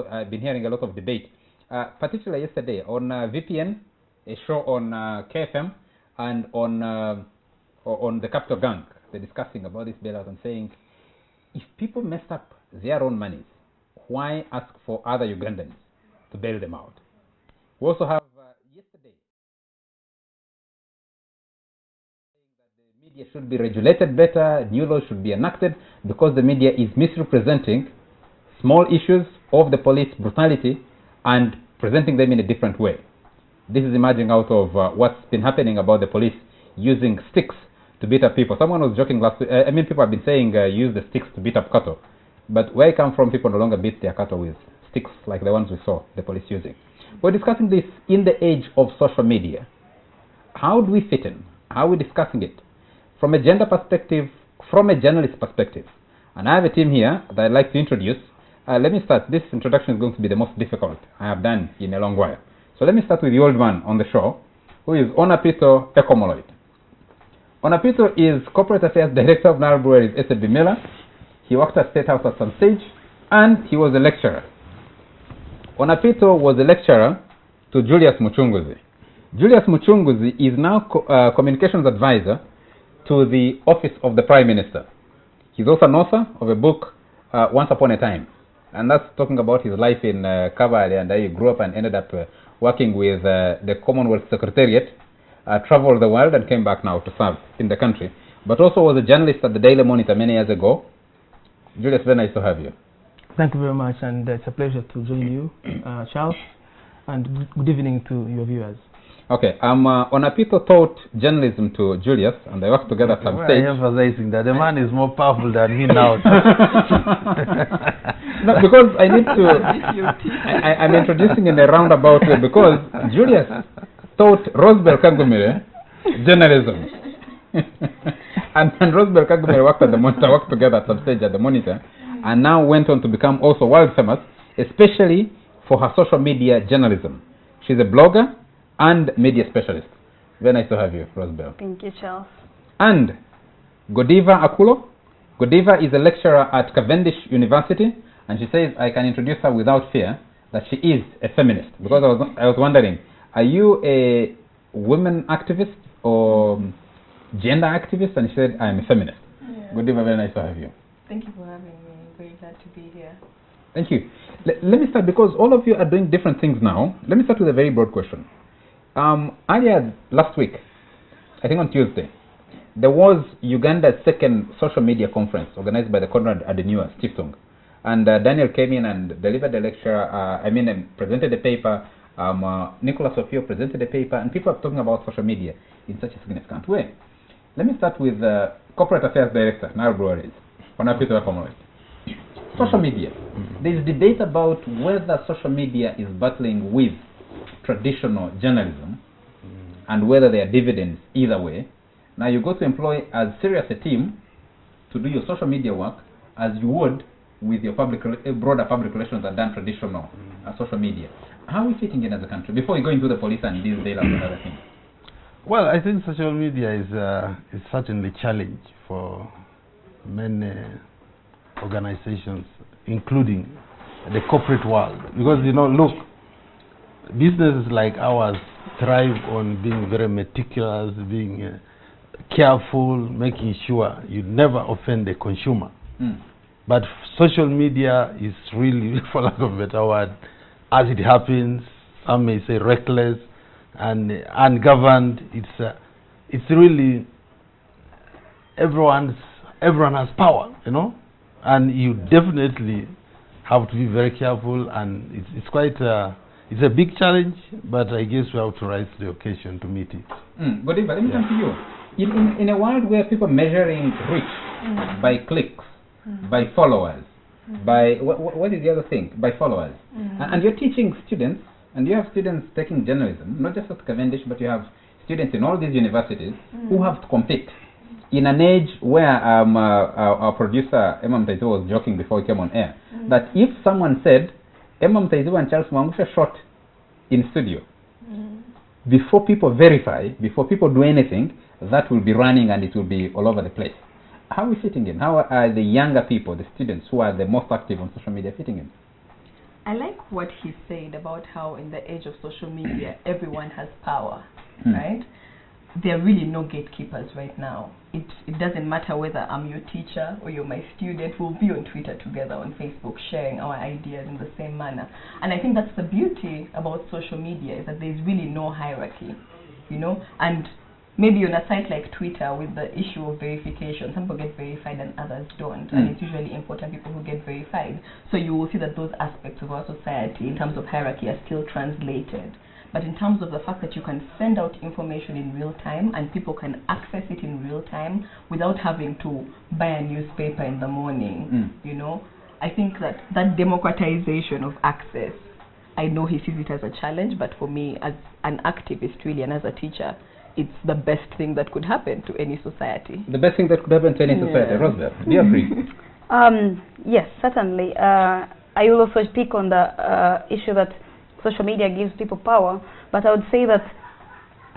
I've been hearing a lot of debate, particularly yesterday on VPN, a show on KFM, and on the Capital Gang. They're discussing about this bailout and saying, if people mess up their own monies, why ask for other Ugandans to bail them out? We also have yesterday saying that the media should be regulated better, new laws should be enacted because the media is misrepresenting small issues of the police brutality and presenting them in a different way. This is emerging out of what's been happening about the police using sticks to beat up people. Someone was joking last week. People have been saying use the sticks to beat up cattle. But where I come from, people no longer beat their cattle with sticks like the ones we saw the police using. We're discussing this in the age of social media. How do we fit in? How are we discussing it? From a gender perspective, from a journalist perspective. And I have a team here that I'd like to introduce. Let me start. This introduction is going to be the most difficult I have done in a long while. So let me start with the old man on the show, who is Onapito Ekomoloid. Onapito is Corporate Affairs Director of Nile Breweries SLB Miller. He worked at State House at some stage, and he was a lecturer. Onapito was a lecturer to Julius Muchunguzi. Julius Muchunguzi is now communications advisor to the Office of the Prime Minister. He's also an author of a book, Once Upon a Time. And that's talking about his life in Kabale and how he grew up and ended up working with the Commonwealth Secretariat, traveled the world and came back now to serve in the country. But also was a journalist at the Daily Monitor many years ago. Julius, very nice to have you. Thank you very much, and it's a pleasure to join you, Charles, and good evening to your viewers. Okay, Onapito taught journalism to Julius, and they worked together at some stage. I'm emphasizing that the man is more powerful than me now. No, because I need to, I'm introducing in a roundabout way, because Julius taught Rosebel Kagumire journalism. and Rosebel Kagumire worked at the Monitor, worked together at some stage at the Monitor, and now went on to become also world famous, especially for her social media journalism. She's a blogger and media specialist. Very nice to have you, Rosebel. Thank you, Charles. And Godiva Akulo. Godiva is a lecturer at Cavendish University, and she says I can introduce her without fear that she is a feminist. Because I was wondering, are you a women activist or gender activist? And she said I am a feminist. Yeah. Godiva, very nice to have you. Thank you for having me. I'm very glad to be here. Thank you. Let me start, because all of you are doing different things now. Let me start with a very broad question. Earlier last week, I think on Tuesday, there was Uganda's second social media conference organized by the Konrad Adenauer Stiftung. And Daniel came in and delivered a lecture, presented a paper. Nicolas Ofio presented a paper, and people are talking about social media in such a significant way. Let me start with Corporate Affairs Director, Nile Breweries, Onapito Ekomoloid. Social media. There is debate about whether social media is battling with traditional journalism and whether there are dividends either way. Now you go to employ as serious a team to do your social media work as you would with your broader public relations that done traditional social media. How are we fitting in as a country before we go into the police and these bailouts and other things? Well, I think social media is certainly a challenge for many organizations, including the corporate world. Because, look, businesses like ours thrive on being very meticulous, being careful, making sure you never offend the consumer. But social media is really, for lack of a better word, as it happens, some may say reckless and ungoverned. It's really everyone has power, and you definitely have to be very careful, and it's quite it's a big challenge, but I guess we have to rise to the occasion to meet it. Godiva, let me come to you. In a world where people are measuring reach by clicks, by followers, by what is the other thing? By followers. And you're teaching students, and you have students taking journalism, not just at Cavendish, but you have students in all these universities who have to compete in an age where our producer Emma Mtaizu was joking before he came on air that if someone said Emma Mtaizu and Charles Mwangusha shot in studio, before people verify, before people do anything, that will be running and it will be all over the place. How are we fitting in? How are the younger people, the students who are the most active on social media fitting in? I like what he said about how in the age of social media, everyone has power, Hmm. right? There are really no gatekeepers right now. It doesn't matter whether I'm your teacher or you're my student, we'll be on Twitter together, on Facebook, sharing our ideas in the same manner. And I think that's the beauty about social media, is that there's really no hierarchy, you know? And maybe on a site like Twitter, with the issue of verification, some people get verified and others don't, and it's usually important people who get verified. So you will see that those aspects of our society in terms of hierarchy are still translated. But in terms of the fact that you can send out information in real time and people can access it in real time without having to buy a newspaper in the morning, you know, I think that democratization of access, I know he sees it as a challenge, but for me as an activist really and as a teacher, it's the best thing that could happen to any society. The best thing that could happen to any society. Yeah. Rosbeth, do you agree? Yes, certainly. I will also speak on the issue that social media gives people power, but I would say that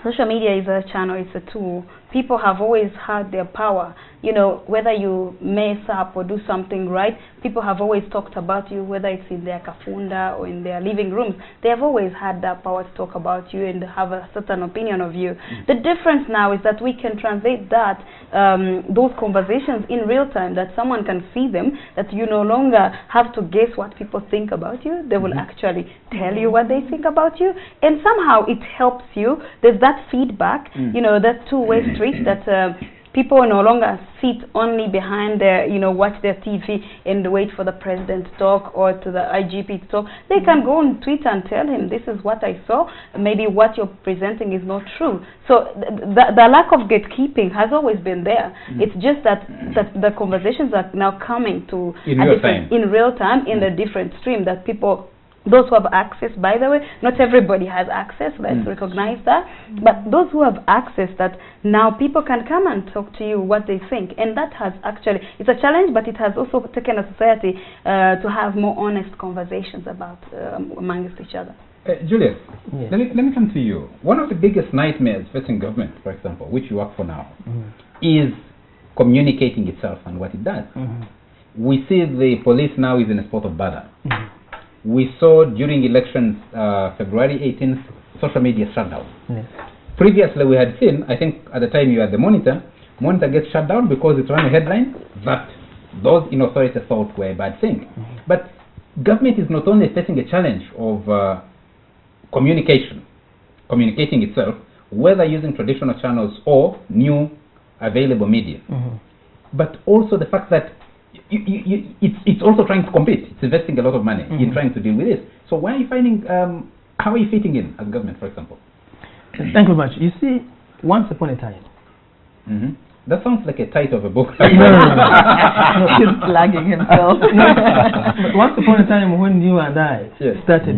social media is a channel, it's a tool. People have always had their power. You know, whether you mess up or do something right, people have always talked about you, whether it's in their kafunda or in their living rooms. They have always had that power to talk about you and have a certain opinion of you. The difference now is that we can translate that, those conversations in real time, that someone can see them, that you no longer have to guess what people think about you. They will actually tell you what they think about you, and somehow it helps you. There's that feedback, you know, that two-way street that people no longer sit only behind their, you know, watch their TV and wait for the president to talk or to the IGP to talk. They can go on Twitter and tell him, this is what I saw, maybe what you're presenting is not true. So the lack of gatekeeping has always been there. It's just that the conversations are now coming to in real time, in a different stream, that people, those who have access, by the way, not everybody has access, let's recognize that, but those who have access, that now people can come and talk to you what they think, and that has actually, it's a challenge, but it has also taken a society to have more honest conversations about amongst each other. Julius, Yes. let me come to you. One of the biggest nightmares facing government, for example, which you work for now, is communicating itself and what it does. We see the police now is in a spot of bother. We saw during elections, February 18th, social media shut down. Yes. Previously, we had seen, I think at the time you had the Monitor gets shut down because it ran a headline that those in authority thought were a bad thing. But government is not only facing a challenge of communicating itself, whether using traditional channels or new available media, but also the fact that it's also trying to compete. It's investing a lot of money in trying to deal with this. So why are you finding, how are you fitting in as government, for example? Thank you very much. You see, once upon a time. That sounds like a title of a book. He's flagging himself. Once upon a time when you and I started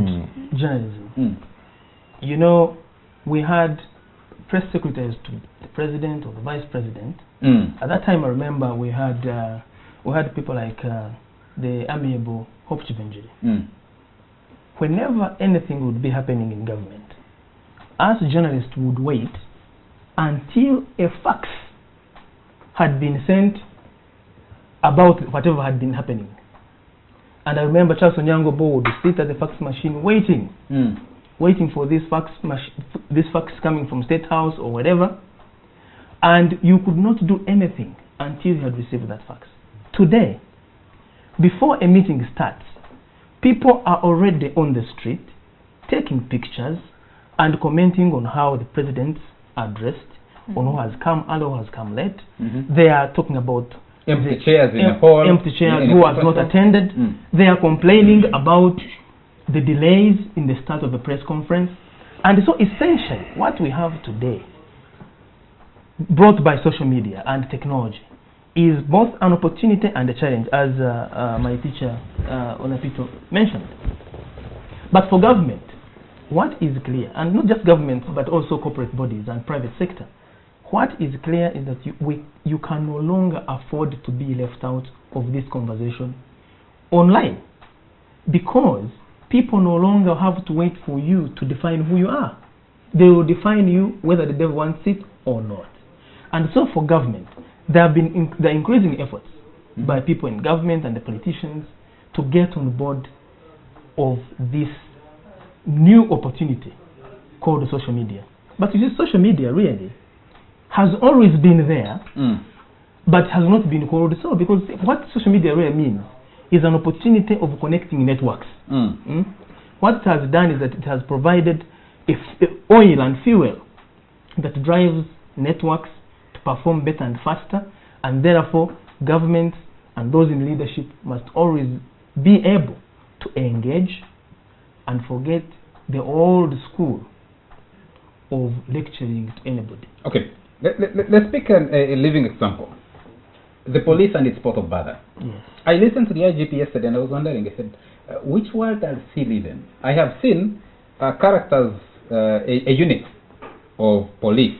journalism, you know, we had press secretaries to the president or the vice president. At that time, I remember we had people like the amiable Hope Chivenjiri. Whenever anything would be happening in government, us journalists would wait until a fax had been sent about whatever had been happening. And I remember Charles Onyango Bo would sit at the fax machine waiting for this fax coming from State House or whatever, and you could not do anything until you had received that fax. Today, before a meeting starts, people are already on the street taking pictures and commenting on how the president's addressed, on who has come early, who has come late. They are talking about empty chairs in a hall, empty chairs who have not attended. They are complaining about the delays in the start of the press conference. And so essentially, what we have today, brought by social media and technology, is both an opportunity and a challenge, as my teacher Onapito mentioned. But for government, what is clear, and not just government, but also corporate bodies and private sector, what is clear is that you can no longer afford to be left out of this conversation online, because people no longer have to wait for you to define who you are. They will define you whether the devil wants it or not. And so for government, there have been the increasing efforts by people in government and the politicians to get on board of this new opportunity called social media. But you see, social media really has always been there, but has not been called so, because what social media really means is an opportunity of connecting networks. What it has done is that it has provided oil and fuel that drives networks to perform better and faster, and therefore governments and those in leadership must always be able to engage and forget the old school of lecturing to anybody. Okay, let's pick a living example. The police and its port of bother. Yes. I listened to the IGP yesterday and I was wondering, I said, which world does he live in? I have seen characters, a unit of police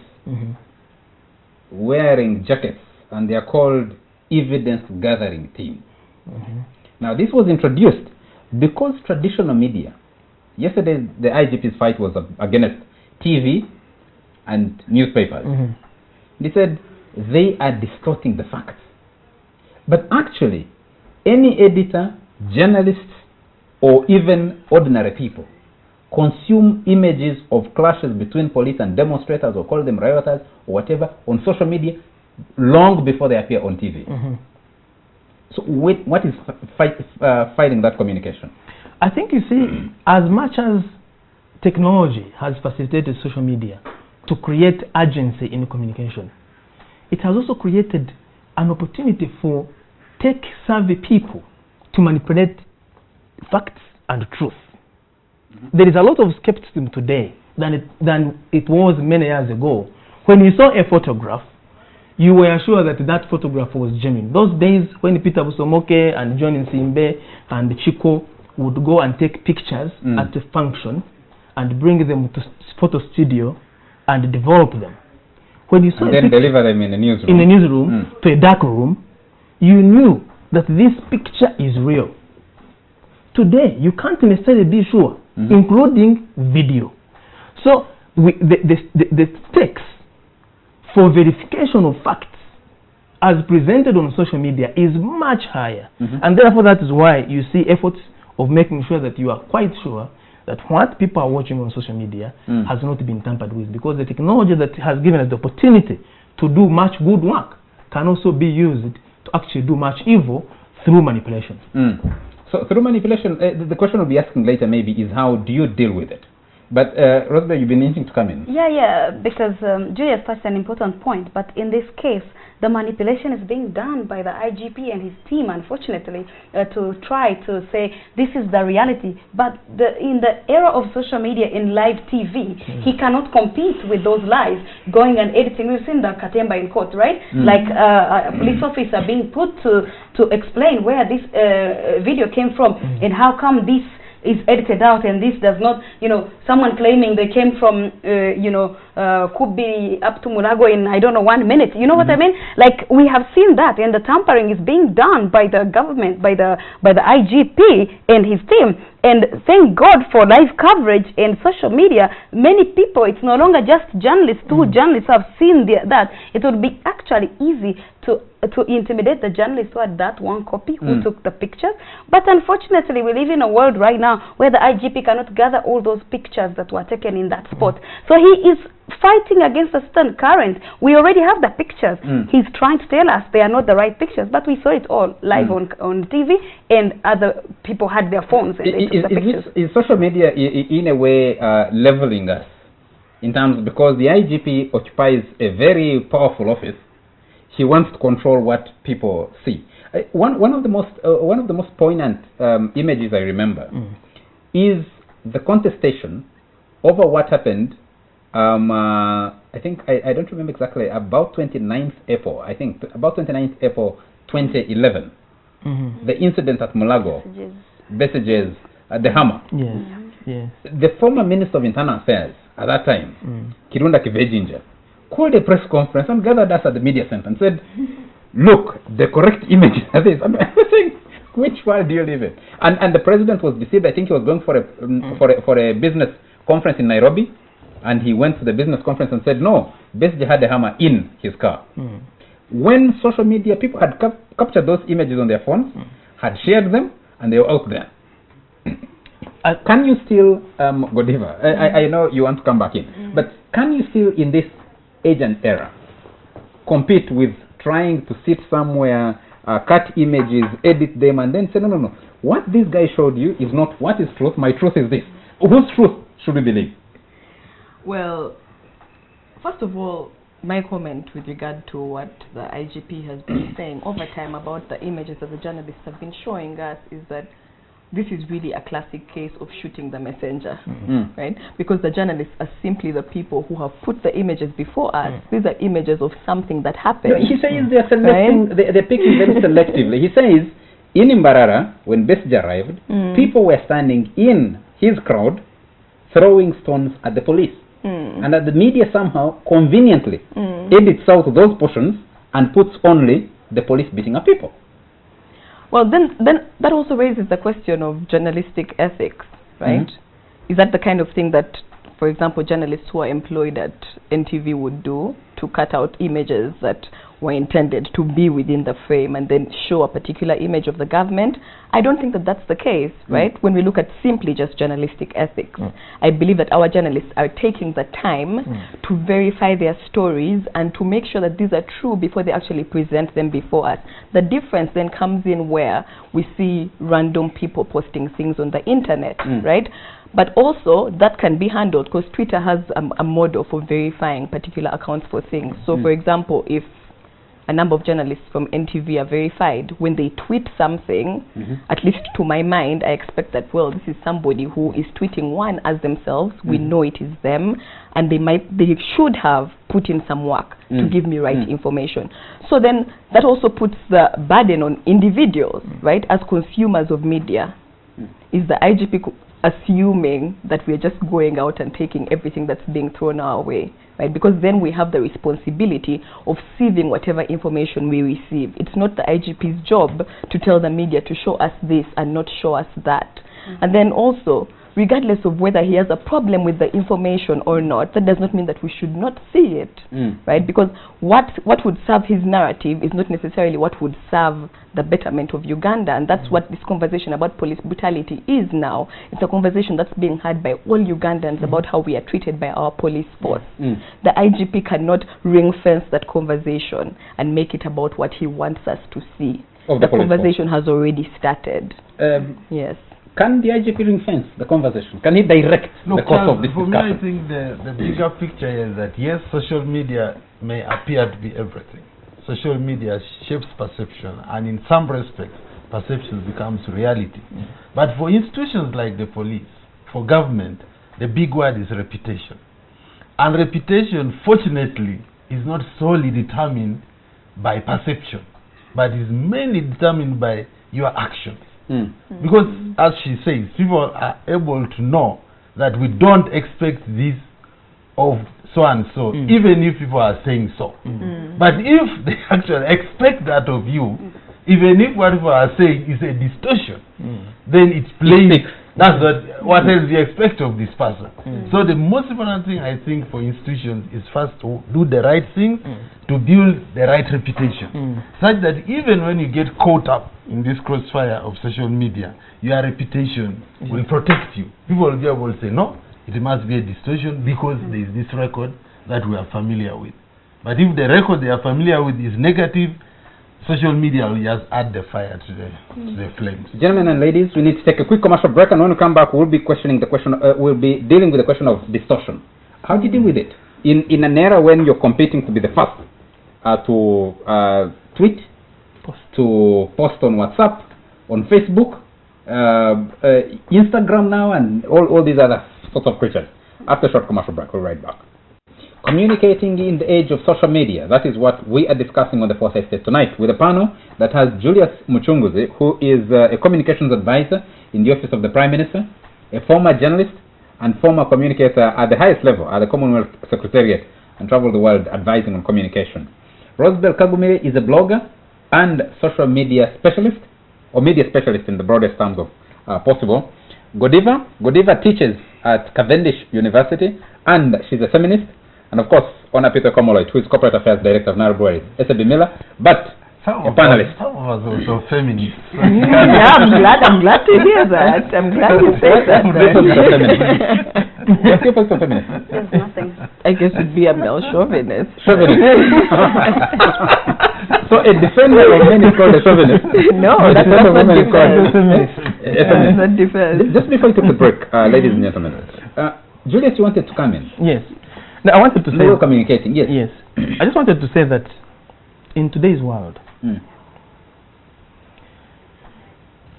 wearing jackets, and they are called evidence gathering team. Now this was introduced because traditional media, yesterday the IGP's fight was against TV and newspapers. They said they are distorting the facts. But actually, any editor, journalist, or even ordinary people consume images of clashes between police and demonstrators, or call them rioters, or whatever, on social media long before they appear on TV. So what is fighting that communication? I think, you see, as much as technology has facilitated social media to create urgency in communication, it has also created an opportunity for tech-savvy people to manipulate facts and truth. There is a lot of skepticism today than it was many years ago. When you saw a photograph, you were sure that that photograph was genuine. Those days when Peter Busomoke and John Nsimbe and Chico would go and take pictures at a function and bring them to photo studio and develop them. When you saw and then deliver them in a newsroom. In a newsroom to a dark room, you knew that this picture is real. Today, you can't necessarily be sure, including video. So the stakes for verification of facts as presented on social media is much higher. And therefore, that is why you see efforts of making sure that you are quite sure that what people are watching on social media has not been tampered with, because the technology that has given us the opportunity to do much good work can also be used to actually do much evil through manipulation. So through manipulation, the question we'll be asking later maybe is how do you deal with it? But Rosemary, you've been needing to come in. Yeah, because Julius touched an important point, but in this case, the manipulation is being done by the IGP and his team, unfortunately, to try to say this is the reality. But in the era of social media in live TV, he cannot compete with those lies, going and editing. We've seen the Katemba in court, right? Like a police officer being put to explain where this video came from and how come this is edited out and this does not, someone claiming they came from, could be up to Mulago in, I don't know, 1 minute. You know what I mean? Like, we have seen that, and the tampering is being done by the government, by the IGP and his team. And thank God for live coverage and social media. Many people, it's no longer just journalists. Two journalists have seen that. It would be actually easy to intimidate the journalist who had that one copy, who took the pictures. But unfortunately, we live in a world right now where the IGP cannot gather all those pictures that were taken in that spot. So he is fighting against a certain current. We already have the pictures. He's trying to tell us they are not the right pictures, but we saw it all live on TV, and other people had their phones and they took the pictures. Is social media in a way leveling us in terms, because the IGP occupies a very powerful office? He wants to control what people see. One of the most poignant images I remember is the contestation over what happened. I think I don't remember exactly, about 29th April. I think about 29th April 2011. The incident at Mulago, Messages, the Hammer. Yes. The former Minister of Internal Affairs at that time, Kirunda Kivejinja, called a press conference and gathered us at the media center and said, "Look, the correct images are this." I'm saying, which world do you live in? And the president was deceived. I think he was going for a business conference in Nairobi, and he went to the business conference and said, "No, Besigye had the hammer in his car." When social media people had captured those images on their phones, had shared them, and they were out there. Can you still, Godiva, I know you want to come back in, but can you still, in this age and era, compete with trying to sit somewhere, cut images, edit them, and then say, no, what this guy showed you is not what is truth, my truth is this. Whose truth should we believe? Well, first of all, my comment with regard to what the IGP has been saying over time about the images that the journalists have been showing us is that this is really a classic case of shooting the messenger, right? Because the journalists are simply the people who have put the images before us. These are images of something that happened. No, he says they're selecting, they're picking very selectively. He says, in Imbarara, when Besigye arrived, people were standing in his crowd throwing stones at the police. And that the media somehow conveniently edits out those portions and puts only the police beating up people. Well, then that also raises the question of journalistic ethics, right? Is that the kind of thing that, for example, journalists who are employed at NTV would do, to cut out images that were intended to be within the frame and then show a particular image of the government? I don't think that that's the case, right? When we look at simply just journalistic ethics, I believe that our journalists are taking the time to verify their stories and to make sure that these are true before they actually present them before us. The difference then comes in where we see random people posting things on the internet, right? But also, that can be handled because Twitter has a model for verifying particular accounts for things. So, for example, if a number of journalists from NTV are verified, when they tweet something, at least to my mind, I expect that, well, this is somebody who is tweeting one as themselves. We know it is them, and they should have put in some work to give me right information. So then that also puts the burden on individuals, right, as consumers of media. Is the IGP assuming that we're just going out and taking everything that's being thrown our way, right? Because then we have the responsibility of sieving whatever information we receive. It's not the IGP's job to tell the media to show us this and not show us that. And then also, regardless of whether he has a problem with the information or not, that does not mean that we should not see it, right? Because what would serve his narrative is not necessarily what would serve the betterment of Uganda, and that's what this conversation about police brutality is now. It's a conversation that's being had by all Ugandans about how we are treated by our police force. The IGP cannot ring-fence that conversation and make it about what he wants us to see. The conversation has already started. Yes. Can the IGP ring-fence the conversation? Can he direct the course of this discussion? For me, I think the bigger picture is that, yes, social media may appear to be everything. Social media shapes perception, and in some respects, perception becomes reality. But for institutions like the police, for government, the big word is reputation. And reputation, fortunately, is not solely determined by perception, but is mainly determined by your actions. Because, as she says, people are able to know that we don't expect this of so and so, even if people are saying so. But if they actually expect that of you, even if what people are saying is a distortion, then it's plain. That's what else you expect of this person. So the most important thing, I think, for institutions is first to do the right thing, to build the right reputation, such that even when you get caught up in this crossfire of social media, your reputation will protect you. People will be able to say, no, it must be a distortion because there is this record that we are familiar with. But if the record they are familiar with is negative, social media will just add the fire to the flames. Gentlemen and ladies, we need to take a quick commercial break, and when we come back, we'll be questioning the question. We'll be dealing with the question of distortion. How do you deal with it in an era when you're competing to be the first to tweet, to post on WhatsApp, on Facebook, Instagram now, and all these other sorts of creatures? After a short commercial break, we'll be right back. Communicating in the age of social media, that is what we are discussing on the Fourth Estate tonight, with a panel that has Julius Muchunguzi, who is a communications advisor in the office of the Prime Minister, a former journalist and former communicator at the highest level at the Commonwealth Secretariat, and traveled the world advising on communication. Rosebel Kagumire is a blogger and social media specialist, or media specialist in the broadest terms of possible. Godiva teaches at Cavendish University, and she's a feminist. And of course, Honor Peter Komoloi, who is Corporate Affairs Director of Nairobi, SAB Miller. But Some a panelist. Some of us also feminists. Yeah, I'm glad to hear that. I'm glad you said that. What's your position on feminism? There's nothing. I guess it'd be a male chauvinist. Chauvinist. So a defender of men is called a chauvinist. No, A that's defender of not women is called defense. a feminist. That's not defense. Just before we take the break, ladies and gentlemen, Julius, you wanted to come in. Yes. Now, I wanted to We say... were communicating, yes. Yes. I just wanted to say that in today's world,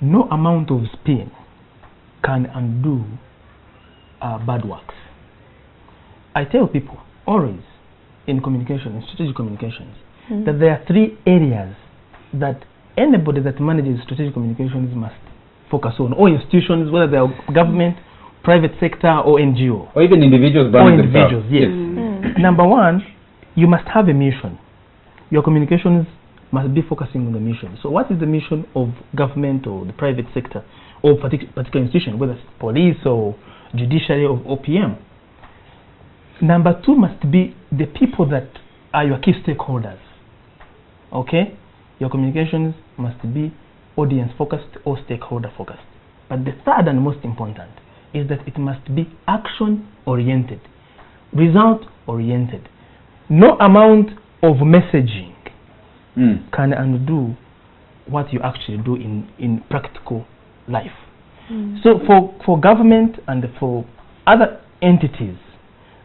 no amount of spin can undo bad works. I tell people always in communication, in strategic communications, that there are 3 areas that anybody that manages strategic communications must focus on, or institutions, whether they are government, private sector, or NGO. Or even individuals Or branding individuals, themselves. yes. Number 1, you must have a mission. Your communications must be focusing on the mission. So what is the mission of government or the private sector or particular institution, whether it's police or judiciary or OPM? Number 2 must be the people that are your key stakeholders. Okay? Your communications must be audience focused or stakeholder focused. But the third and most important is that it must be action oriented, result oriented. No amount of messaging can undo what you actually do in practical life. So for government and for other entities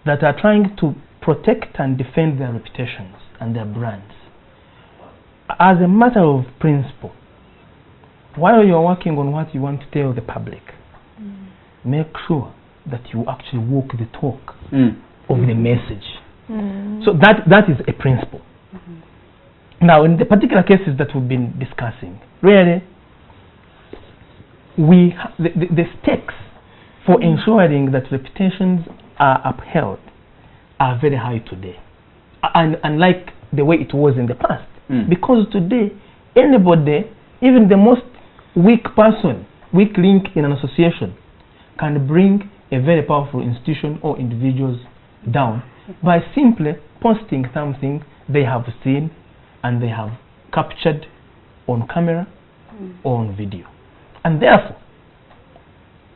that are trying to protect and defend their reputations and their brands, as a matter of principle, while you're working on what you want to tell the public, make sure that you actually walk the talk of the message. So that is a principle. Now, in the particular cases that we've been discussing, really, the stakes for ensuring that reputations are upheld are very high today, and unlike the way it was in the past. Because today, anybody, even the most weak person, weak link in an association, can bring a very powerful institution or individuals down by simply posting something they have seen and they have captured on camera or on video. And therefore,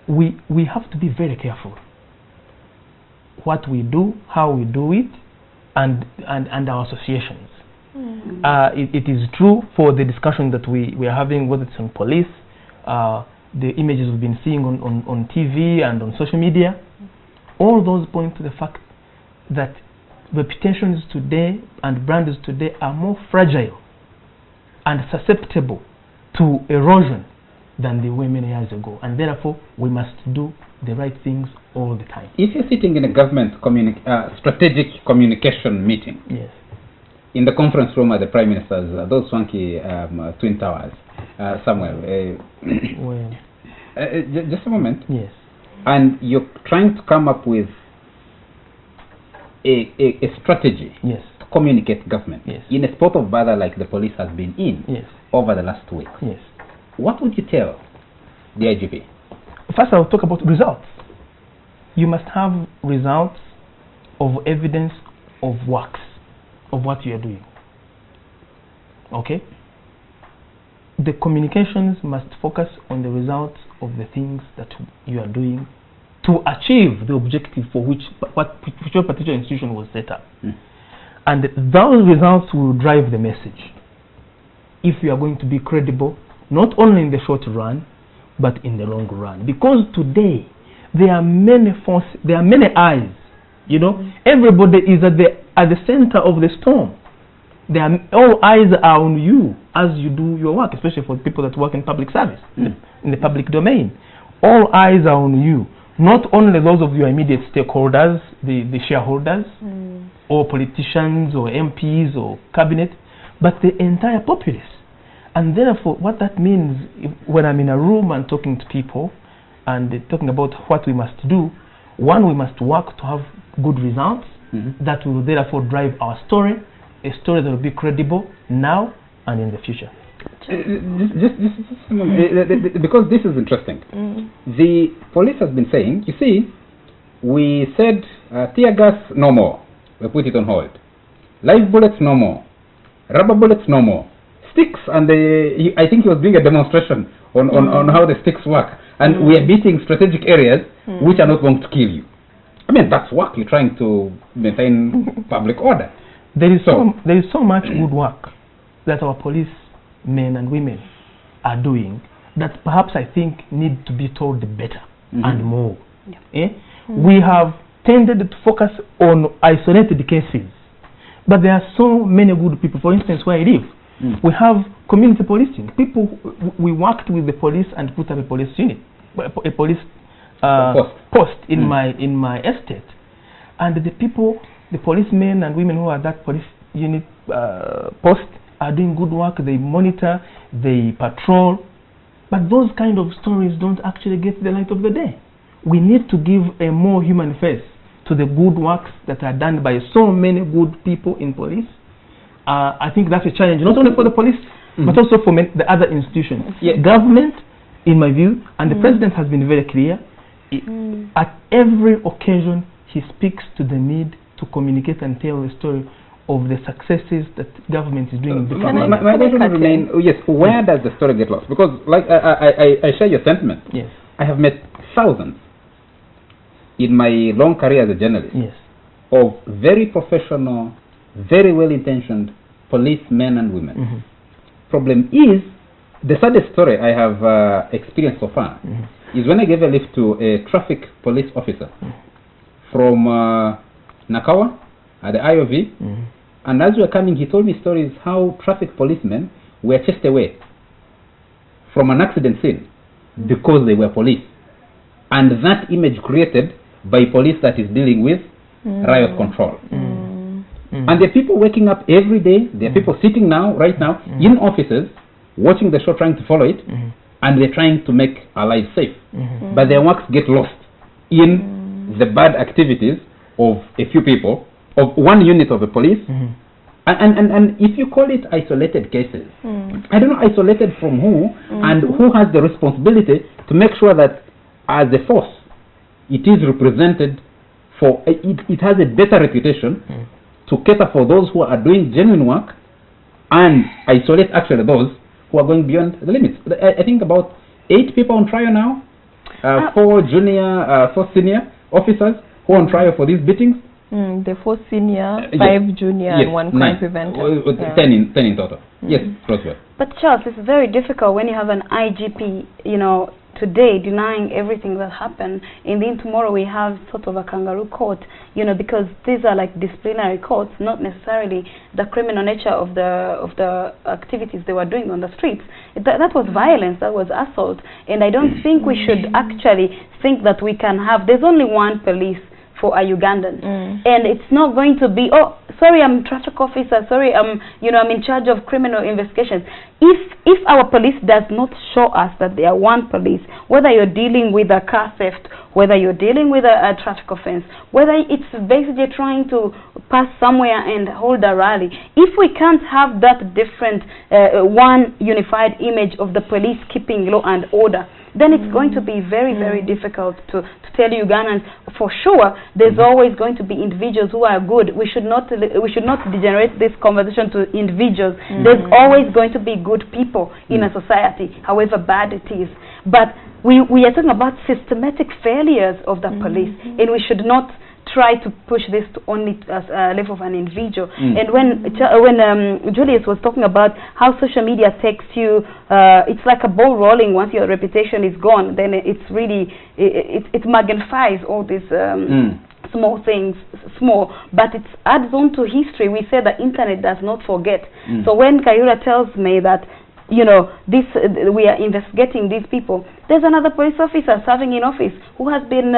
we have to be very careful what we do, how we do it, and our associations. It is true for the discussion that we are having, whether it's on police, the images we've been seeing on TV and on social media. All those point to the fact that reputations today and brands today are more fragile and susceptible to erosion than they were many years ago, and therefore we must do the right things all the time. If you're sitting in a government strategic communication meeting, Yes. in the conference room at the Prime Minister's, those swanky Twin Towers, somewhere, Well, just a moment, yes. and you're trying to come up with a strategy Yes. to communicate government Yes. in a spot of bother like the police has been in Yes. over the last week. Yes. What would you tell the IGP? First, I'll talk about results. You must have results of evidence of works of what you are doing. Okay? The communications must focus on the results of the things that you are doing to achieve the objective for which your particular institution was set up. And those results will drive the message. If you are going to be credible, not only in the short run, but in the long run. Because today, there are many forces, there are many eyes. You know, everybody is at the center of the storm. All eyes are on you as you do your work, especially for people that work in public service, in the public domain. All eyes are on you. Not only those of your immediate stakeholders, the shareholders, or politicians, or MPs, or cabinet, but the entire populace. And therefore, what that means, when I'm in a room and talking to people, and talking about what we must do, one, we must work to have good results that will therefore drive our story, a story that will be credible now and in the future. Because this is interesting. The police has been saying, you see, we said tear gas no more, we put it on hold. Live bullets no more, rubber bullets no more, sticks, and I think he was doing a demonstration on how the sticks work. And we are beating strategic areas which are not going to kill you. I mean, that's work. You're trying to maintain public order. There is so much good work that our police men and women are doing that perhaps I think need to be told better and more. We have tended to focus on isolated cases, but there are so many good people. For instance, where I live, we have community policing. We worked with the police and put up a police unit, a police post in my estate, and the policemen and women who are that police unit post are doing good work. They monitor, they patrol, but those kind of stories don't actually get the light of the day. We need to give a more human face to the good works that are done by so many good people in police. I think that's a challenge, not only for the police, but also for the other institutions. Government, in my view, and the president has been very clear, at every occasion he speaks to the need to communicate and tell the story of the successes that government is doing. My question will remain, where does the story get lost? Because like I share your sentiment. Yes. I have met thousands in my long career as a journalist of very professional, very well-intentioned policemen and women. Problem is, the saddest story I have experienced so far is when I gave a lift to a traffic police officer from Nakawa at the IOV, and as we were coming, he told me stories how traffic policemen were chased away from an accident scene because they were police, and that image created by police that is dealing with riot control. And there are people waking up every day, there are people sitting right now in offices watching the show, trying to follow it, and they're trying to make our lives safe, but their works get lost in the bad activities of a few people, of one unit of the police. And if you call it isolated cases, I don't know isolated from who, and who has the responsibility to make sure that as a force it is represented for, it has a better reputation to cater for those who are doing genuine work and isolate actually those who are going beyond the limits. I think about 8 people on trial now, 4 junior, 4 senior officers who are on trial for these beatings. The 4 senior, 5 junior, and 1 crime preventer. 10 in total. Yes, Roswell. But Charles, it's very difficult when you have an IGP, today denying everything that happened, and then tomorrow we have sort of a kangaroo court, because these are like disciplinary courts, not necessarily the criminal nature of the activities they were doing on the streets. That was violence, that was assault, and I don't think we should actually think that we can have, there's only one police for a Ugandan, and it's not going to be, oh, sorry, I'm traffic officer, sorry, I'm in charge of criminal investigations. If our police does not show us that they are one police, whether you're dealing with a car theft, whether you're dealing with a traffic offense, whether it's basically trying to pass somewhere and hold a rally, if we can't have that different one unified image of the police keeping law and order, then it's going to be very, very difficult to tell Ugandans for sure. There's always going to be individuals who are good. We should not degenerate this conversation to individuals. There's always going to be good people in a society, however bad it is. But we are talking about systematic failures of the police, and we should not try to push this to only as a level of an individual. And when Julius was talking about how social media takes you, it's like a ball rolling. Once your reputation is gone, then it's really, it magnifies all these small things, but it adds on to history. We say the internet does not forget. So when Kayura tells me that, we are investigating these people, there's another police officer serving in office who has been,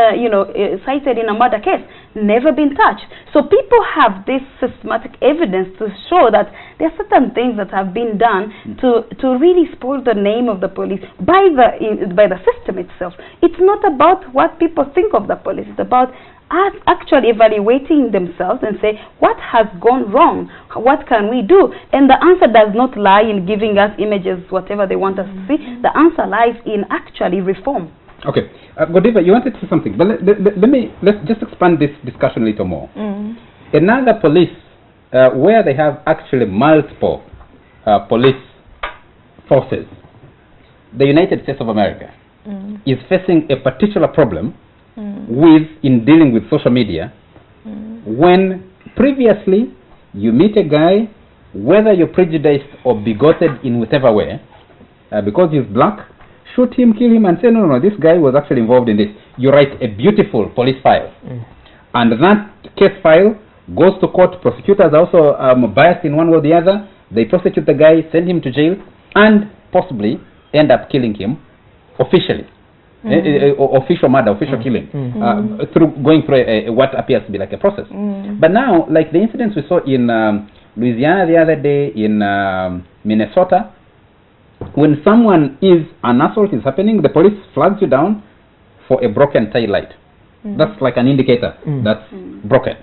cited in a murder case, never been touched. So people have this systematic evidence to show that there are certain things that have been done to really spoil the name of the police by the system itself. It's not about what people think of the police. It's about actually evaluating themselves and say, what has gone wrong? What can we do? And the answer does not lie in giving us images, whatever they want us to see. The answer lies in actually reform. Okay. Godiva, you wanted to say something, but let's just expand this discussion a little more. Another police, where they have actually multiple police forces, the United States of America, is facing a particular problem in dealing with social media, when previously you meet a guy, whether you're prejudiced or bigoted in whatever way, because he's black, shoot him, kill him, and say, no, this guy was actually involved in this. You write a beautiful police file. And that case file goes to court. Prosecutors are also biased in one way or the other. They prosecute the guy, send him to jail, and possibly end up killing him officially. Official murder, official killing, through going through what appears to be like a process. But now, like the incidents we saw in Louisiana the other day, in Minnesota, when someone an assault is happening, the police flags you down for a broken tail light. That's like an indicator that's broken.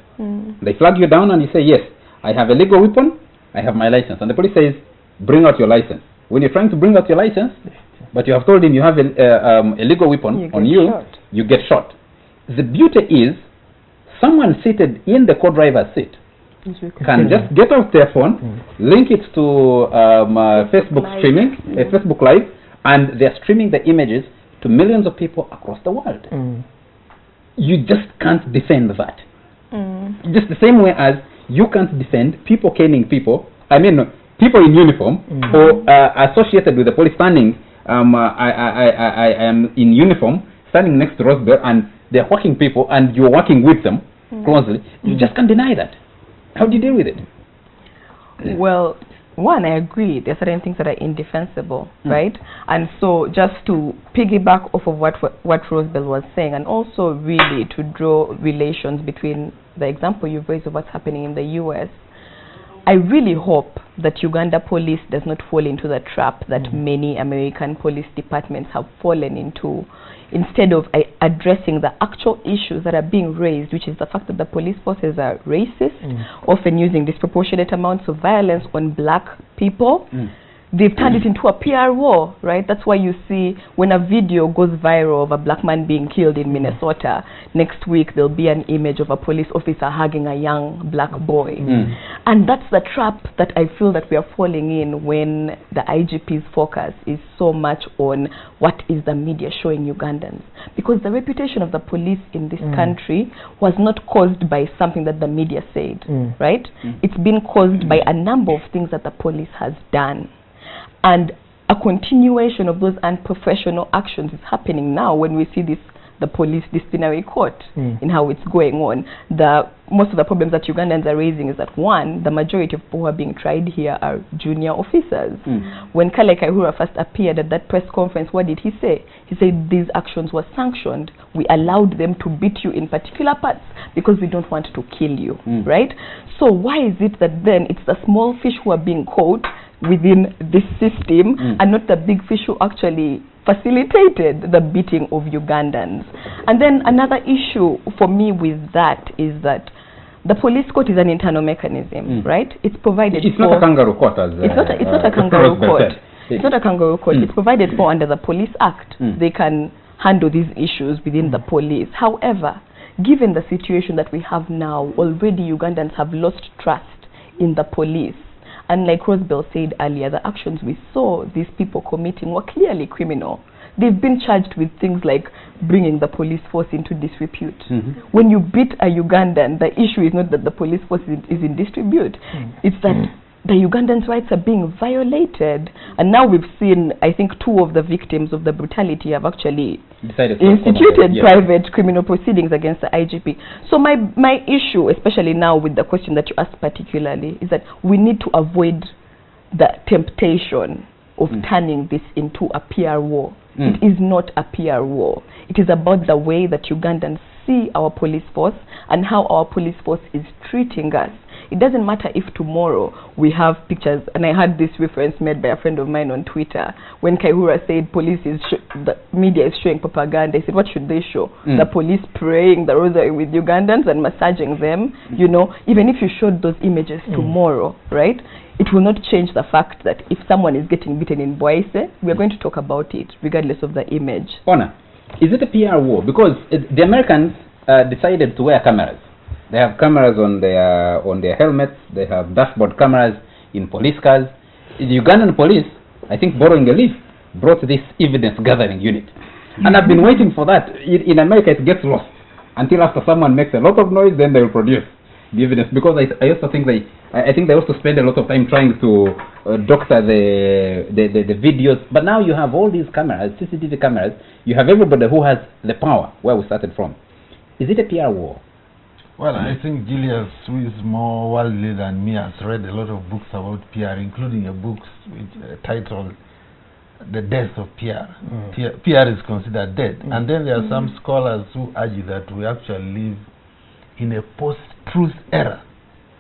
They flag you down and you say, yes, I have a legal weapon, I have my license. And the police says, bring out your license. When you're trying to bring out your license, but you have told him you have a legal weapon on you, you get shot. The beauty is, someone seated in the co-driver's seat can just get out their phone, link it to Facebook streaming, Facebook Live, and they're streaming the images to millions of people across the world. You just can't defend that. Just the same way as you can't defend people caning people, people in uniform, or associated with the police standing. I am in uniform, standing next to Rosebell, and they're working people, and you're working with them closely. You just can't deny that. How do you deal with it? Well, one, I agree. There are certain things that are indefensible, right? And so, just to piggyback off of what Rosebell was saying, and also really to draw relations between the example you've raised of what's happening in the U.S., I really hope that Uganda police does not fall into the trap that many American police departments have fallen into, instead of addressing the actual issues that are being raised, which is the fact that the police forces are racist, often using disproportionate amounts of violence on black people. They've turned it into a PR war, right? That's why you see when a video goes viral of a black man being killed in Minnesota, next week there'll be an image of a police officer hugging a young black boy. And that's the trap that I feel that we are falling in when the IGP's focus is so much on what is the media showing Ugandans. Because the reputation of the police in this country was not caused by something that the media said, right? It's been caused by a number of things that the police has done. And a continuation of those unprofessional actions is happening now when we see the police disciplinary court in how it's going on. Most of the problems that Ugandans are raising is that, one, the majority of people who are being tried here are junior officers. When Kale Kaihura first appeared at that press conference, what did he say? He said these actions were sanctioned. We allowed them to beat you in particular parts because we don't want to kill you, right? So why is it that then it's the small fish who are being caught within this system and not the big fish who actually facilitated the beating of Ugandans? And then another issue for me with that is that the police court is an internal mechanism, right? It's provided It's for... not a kangaroo court, as It's not a kangaroo court. It's not a kangaroo court. It's provided for under the Police Act. They can handle these issues within the police. However, given the situation that we have now, already Ugandans have lost trust in the police. And like Rosebell said earlier, the actions we saw these people committing were clearly criminal. They've been charged with things like bringing the police force into disrepute. When you beat a Ugandan, the issue is not that the police force is in disrepute. It's that the Ugandans' rights are being violated. And now we've seen, I think, 2 of the victims of the brutality have actually instituted private criminal proceedings against the IGP. So my issue, especially now with the question that you asked particularly, is that we need to avoid the temptation of turning this into a PR war. It is not a PR war. It is about the way that Ugandans see our police force and how our police force is treating us. It doesn't matter if tomorrow we have pictures, and I had this reference made by a friend of mine on Twitter, when Kaihura said the media is showing propaganda. I said, what should they show? The police praying the rosary with Ugandans and massaging them, you know, even if you showed those images tomorrow, right? It will not change the fact that if someone is getting beaten in Boise, we are going to talk about it, regardless of the image. Ona, is it a PR war? Because the Americans decided to wear cameras. They have cameras on their helmets. They have dashboard cameras in police cars. The Ugandan police I think Borrowing a Leaf brought this evidence gathering unit. And I've been waiting for that. In America, it gets lost until after someone makes a lot of noise, then they will produce the evidence. Because I also think I think they also spend a lot of time trying to doctor the videos. But now you have all these cameras, CCTV cameras. You have everybody who has the power where we started from. Is it a PR war? Well, I think Julius, who is more worldly than me, has read a lot of books about PR, including a book titled The Death of PR. PR is considered dead. And then there are some scholars who argue that we actually live in a post-truth era.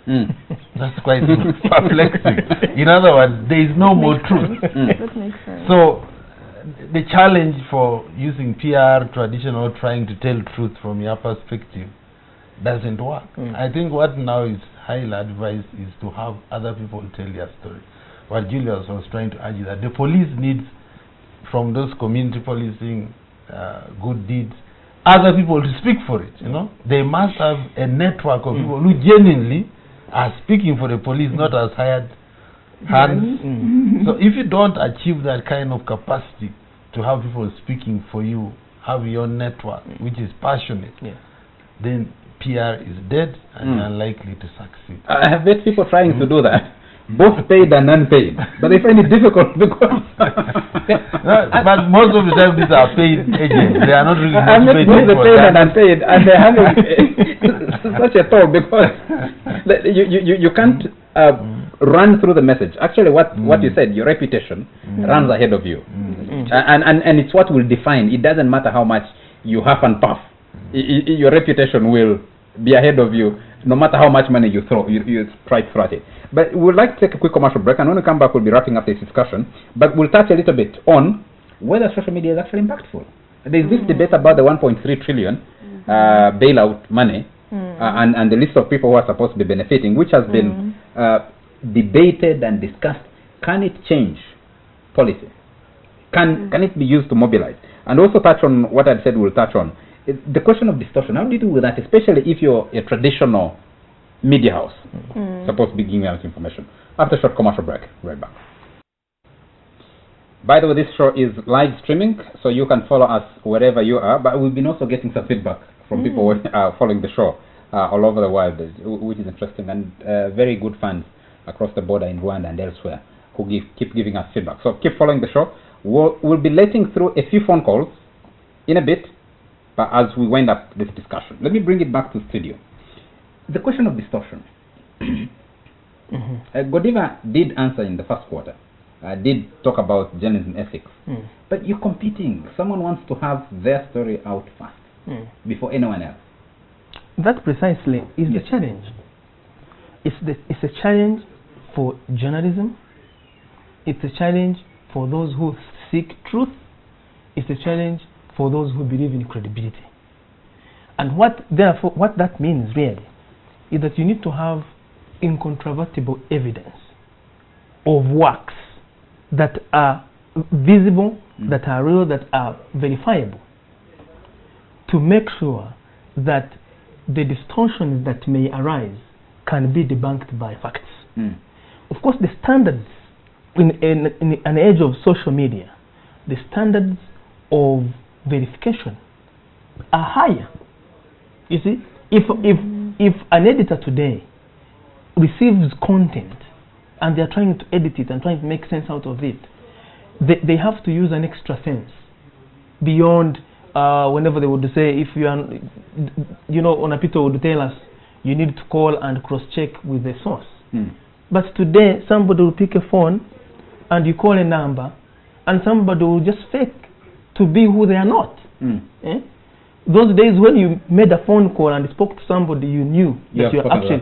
That's quite perplexing. In other words, there is no more truth. That makes sense. So the challenge for using PR, traditional, trying to tell truth from your perspective, doesn't work. I think what now is highly advised is to have other people tell their story. What Julius was trying to argue, that the police needs, from those community policing good deeds, other people to speak for it. You know, they must have a network of people who genuinely are speaking for the police, not as hired hands. So if you don't achieve that kind of capacity to have people speaking for you, have your network which is passionate, then PR is dead and unlikely to succeed. I have met people trying to do that, both paid and unpaid, but they find it difficult because but most of the time these are paid agents. They are not really I met both the paid and unpaid, and they're having such a talk because you can't run through the message. Actually, what you said, your reputation runs ahead of you, and it's what will define. It doesn't matter how much you huff and puff. Your reputation will be ahead of you, no matter how much money you throw, you try to throw at it. But we'd like to take a quick commercial break, and when we come back, we'll be wrapping up this discussion. But we'll touch a little bit on whether social media is actually impactful. There's this debate about the 1.3 trillion bailout money and the list of people who are supposed to be benefiting, which has been debated and discussed. Can it change policy? Can it be used to mobilize? And also touch on what I said we'll touch on. The question of distortion, how do you do with that, especially if you're a traditional media house supposed to be giving out information? After a short commercial break, right back. By the way, this show is live streaming, so you can follow us wherever you are, but we've been also getting some feedback from people who are following the show all over the world, which is interesting, and very good fans across the border in Rwanda and elsewhere who keep giving us feedback. So keep following the show. We'll be letting through a few phone calls in a bit, as we wind up this discussion. Let me bring it back to the studio. The question of distortion. Godiva did answer in the first quarter, did talk about journalism ethics, but you're competing. Someone wants to have their story out fast before anyone else. That precisely is the challenge. It's a challenge for journalism. It's a challenge for those who seek truth. It's a challenge for those who believe in credibility. And what that means really is that you need to have incontrovertible evidence of works that are visible, that are real, that are verifiable, to make sure that the distortions that may arise can be debunked by facts. Of course, the standards in an age of social media, the standards of verification are higher. You see, if an editor today receives content and they are trying to edit it and trying to make sense out of it, they have to use an extra sense beyond whenever they would say, if you are, Onapito would tell us, you need to call and cross-check with the source. But today, somebody will pick a phone and you call a number and somebody will just fake to be who they are not. Those days when you made a phone call and spoke to somebody, you knew that you are actually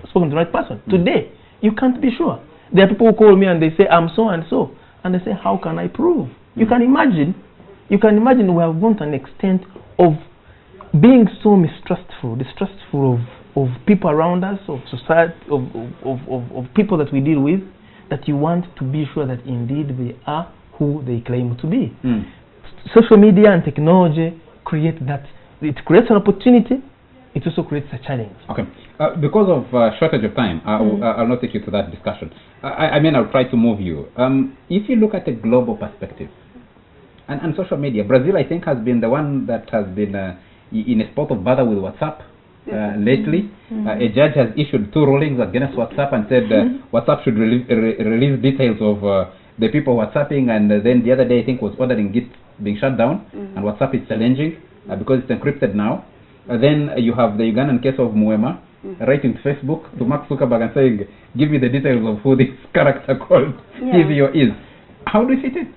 spoken to the right person. Today, you can't be sure. There are people who call me and they say, I'm so and so. And they say, how can I prove? You can imagine we have gone to an extent of being so distrustful of people around us, of society, of people that we deal with, that you want to be sure that indeed they are who they claim to be. Social media and technology create that. It creates an opportunity it also creates a challenge. Okay. Because of shortage of time, I'll not take you to that discussion. I mean, I'll try to move you. If you look at a global perspective, and social media, Brazil, I think, has been the one that has been in a spot of bother with WhatsApp lately. A judge has issued 2 rulings against WhatsApp and said WhatsApp should release details of the people WhatsApping, and then the other day, I think, was ordering it being shut down, and WhatsApp is challenging because it's encrypted now. Then you have the Ugandan case of Muema writing to Facebook to Mark Zuckerberg and saying, give me the details of who this character called TVO is. How do you fit it?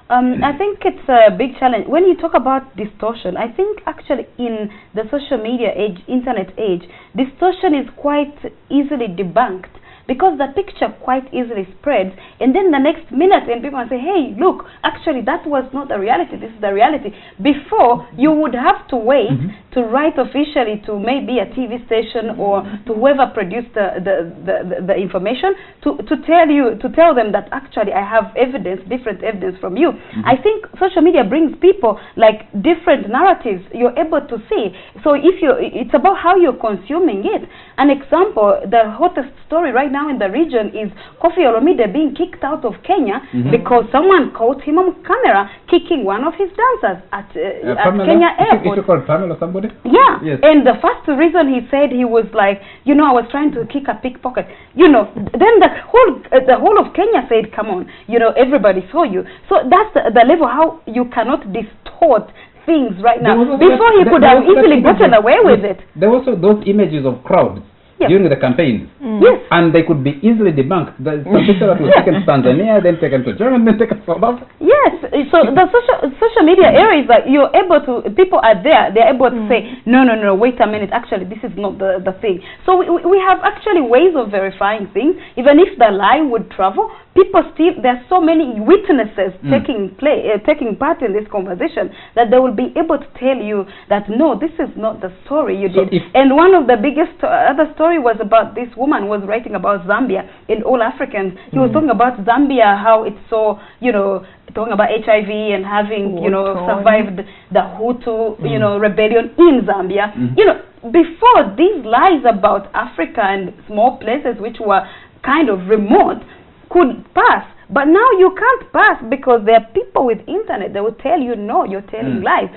I think it's a big challenge. When you talk about distortion, I think actually in the social media age, internet age, distortion is quite easily debunked, because the picture quite easily spreads, and then the next minute and people say, hey, look, actually that was not the reality, this is the reality. Before, you would have to wait to write officially to maybe a TV station or to whoever produced the information to tell them that actually I have evidence, different evidence from you. I think social media brings people like different narratives you're able to see. So if it's about how you're consuming it. An example, the hottest story right now in the region is Koffi Olomide being kicked out of Kenya because someone caught him on camera kicking one of his dancers at Kenya airport. Is it called Pamela somebody? Yeah, yes. And the first reason he said, he was like, you know, I was trying to kick a pickpocket. You know, then the whole of Kenya said, come on, you know, everybody saw you. So that's the level how you cannot distort things right now. Before he could have easily gotten away with it. There were also those images of crowds during the campaigns. Yes. And they could be easily debunked. The picture that was taken to Tanzania, then taken to Germany, then taken to South Africa. Yes. So the social media era is that you're able to, people are there, they're able to say, no, wait a minute, actually this is not the thing. So we have actually ways of verifying things. Even if the lie would travel, people still, there are so many witnesses taking part in this conversation that they will be able to tell you that no, this is not the story you did. And one of the biggest other story was about this woman was writing about Zambia in All Africans. He was talking about Zambia, how it's so, you know, talking about HIV and having, you know, survived the Hutu, you know, rebellion in Zambia. You know, before these lies about Africa and small places which were kind of remote could pass. But now you can't pass because there are people with internet that will tell you, no, you're telling lies.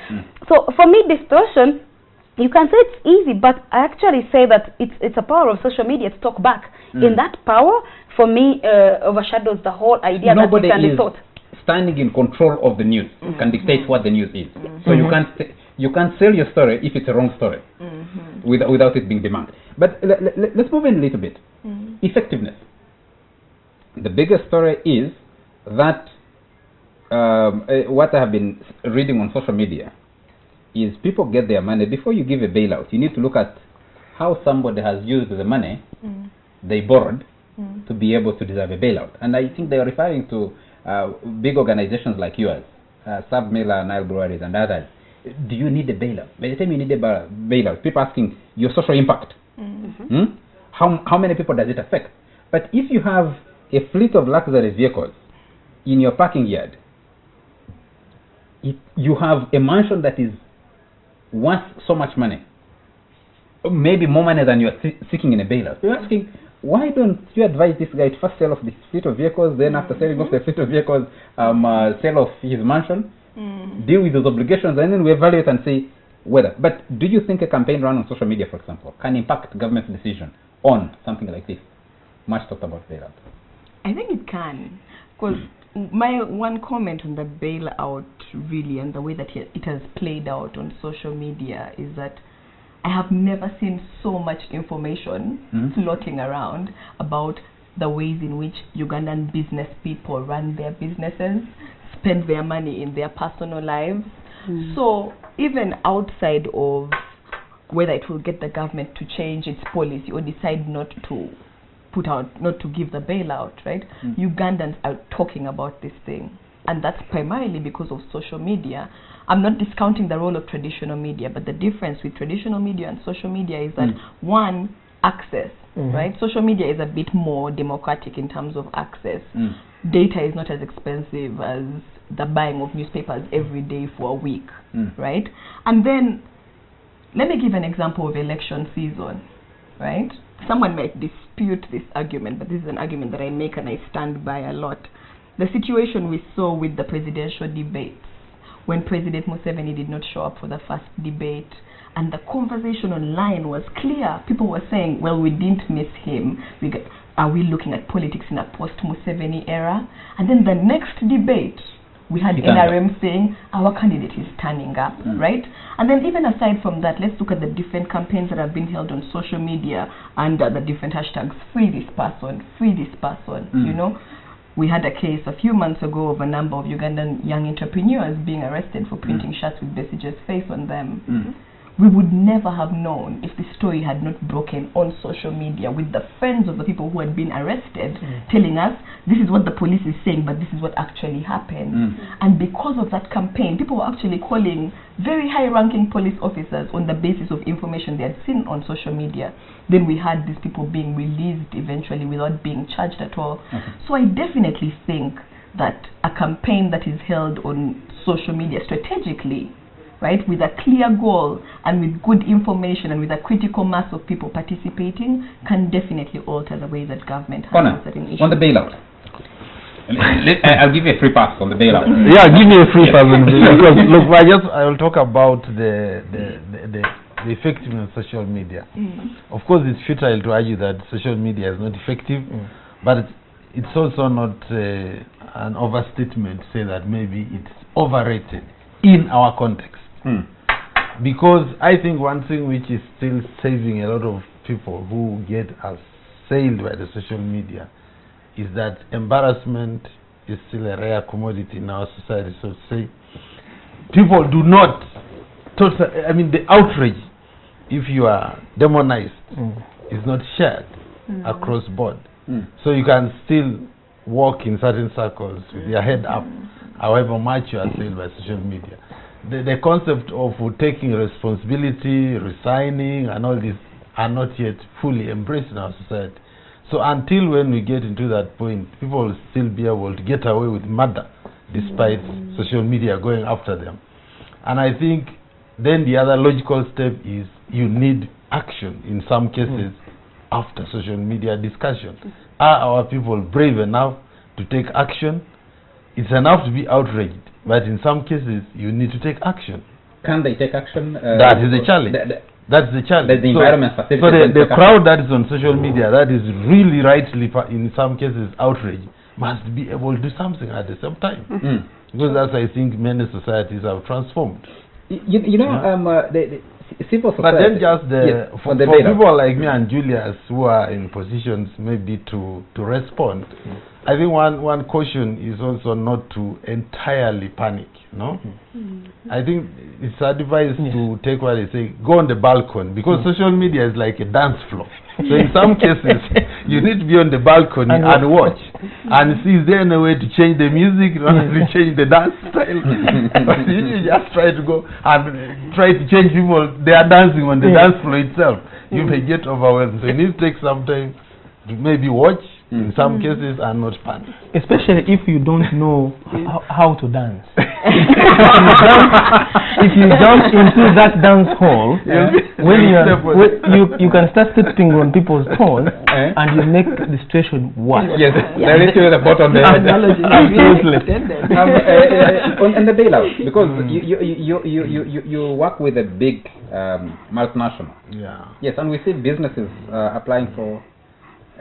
So for me, distortion, you can say it's easy, but I actually say that it's a power of social media to talk back. In that power, for me, overshadows the whole idea that you can distort. Standing in control of the news can dictate what the news is. So you can't sell your story if it's a wrong story without it being debunked. But let's move in a little bit. Effectiveness. The biggest story is that what I have been reading on social media is people get their money. Before you give a bailout, you need to look at how somebody has used the money they borrowed to be able to deserve a bailout. And I think they are referring to big organizations like yours, Submiller, Nile Breweries, and others. Do you need a bailout? By the time you need a bailout, people asking your social impact. How many people does it affect? But if you have a fleet of luxury vehicles in your parking yard, you have a mansion that is worth so much money, maybe more money than you are seeking in a bailout. You're asking, why don't you advise this guy to first sell off the fleet of vehicles, then after selling off the fleet of vehicles, sell off his mansion, deal with those obligations, and then we evaluate and say whether. But do you think a campaign run on social media, for example, can impact government's decision on something like this? Much talked about bailout. I think it can, because my one comment on the bailout really and the way that it has played out on social media is that I have never seen so much information floating around about the ways in which Ugandan business people run their businesses, spend their money in their personal lives. So even outside of whether it will get the government to change its policy or decide not to give the bailout, right? Ugandans are talking about this thing, and that's primarily because of social media. I'm not discounting the role of traditional media, but the difference with traditional media and social media is that one, access, right? Social media is a bit more democratic in terms of access. Data is not as expensive as the buying of newspapers every day for a week, right? And then let me give an example of election season, right? Someone might dispute this argument, but this is an argument that I make and I stand by a lot. The situation we saw with the presidential debates, when President Museveni did not show up for the first debate, and the conversation online was clear. People were saying, well, we didn't miss him. Are we looking at politics in a post-Museveni era? And then the next debate, we had NRM saying, our candidate is turning up, right? And then even aside from that, let's look at the different campaigns that have been held on social media under the different hashtags, free this person, you know? We had a case a few months ago of a number of Ugandan young entrepreneurs being arrested for printing shirts with Besigye's face on them. We would never have known if the story had not broken on social media with the friends of the people who had been arrested telling us, this is what the police is saying, but this is what actually happened. And because of that campaign, people were actually calling very high-ranking police officers on the basis of information they had seen on social media. Then we had these people being released eventually without being charged at all. So I definitely think that a campaign that is held on social media strategically, right, with a clear goal and with good information and with a critical mass of people participating, can definitely alter the way that government handles certain issues. On the bailout. I'll give you a free pass on the bailout. Yeah, give me a free pass on the bailout. Look, I will talk about the effectiveness of social media. Of course, it's futile to argue that social media is not effective, but it's also not an overstatement to say that maybe it's overrated in our context. Because I think one thing which is still saving a lot of people who get assailed by the social media is that embarrassment is still a rare commodity in our society. So to say, people do not, the outrage, if you are demonized, is not shared across board. So you can still walk in certain circles with your head up, however much you are assailed by social media. The concept of taking responsibility, resigning, and all this are not yet fully embraced in our society. So until when we get into that point, people will still be able to get away with murder despite social media going after them. And I think then the other logical step is you need action in some cases after social media discussion. Are our people brave enough to take action? It's enough to be outraged, but in some cases you need to take action. Can they take action? That is the challenge. That's the challenge. The environment so the crowd that is on social media that is really rightly, in some cases, outraged, must be able to do something at the same time. Because that's, I think, many societies have transformed. You know, the civil society. But then just for people like me and Julius who are in positions maybe to respond, I think one caution is also not to entirely panic, no? I think it's advised to take what they say, go on the balcony, because social media is like a dance floor. So in some cases, you need to be on the balcony and watch, and see is there any way to change the music, to change the dance style. But you just try to go and try to change people, they are dancing on the dance floor itself. You may get overwhelmed. So you need to take some time to maybe watch, in some cases, and not panic. Especially if you don't know how to dance. If you jump into that dance hall, you can start stepping on people's toes, and you make the situation worse. Yes, there is the bottom there. Absolutely. And the bailout, because you work with a big multinational. Yeah. Yes, and we see businesses applying for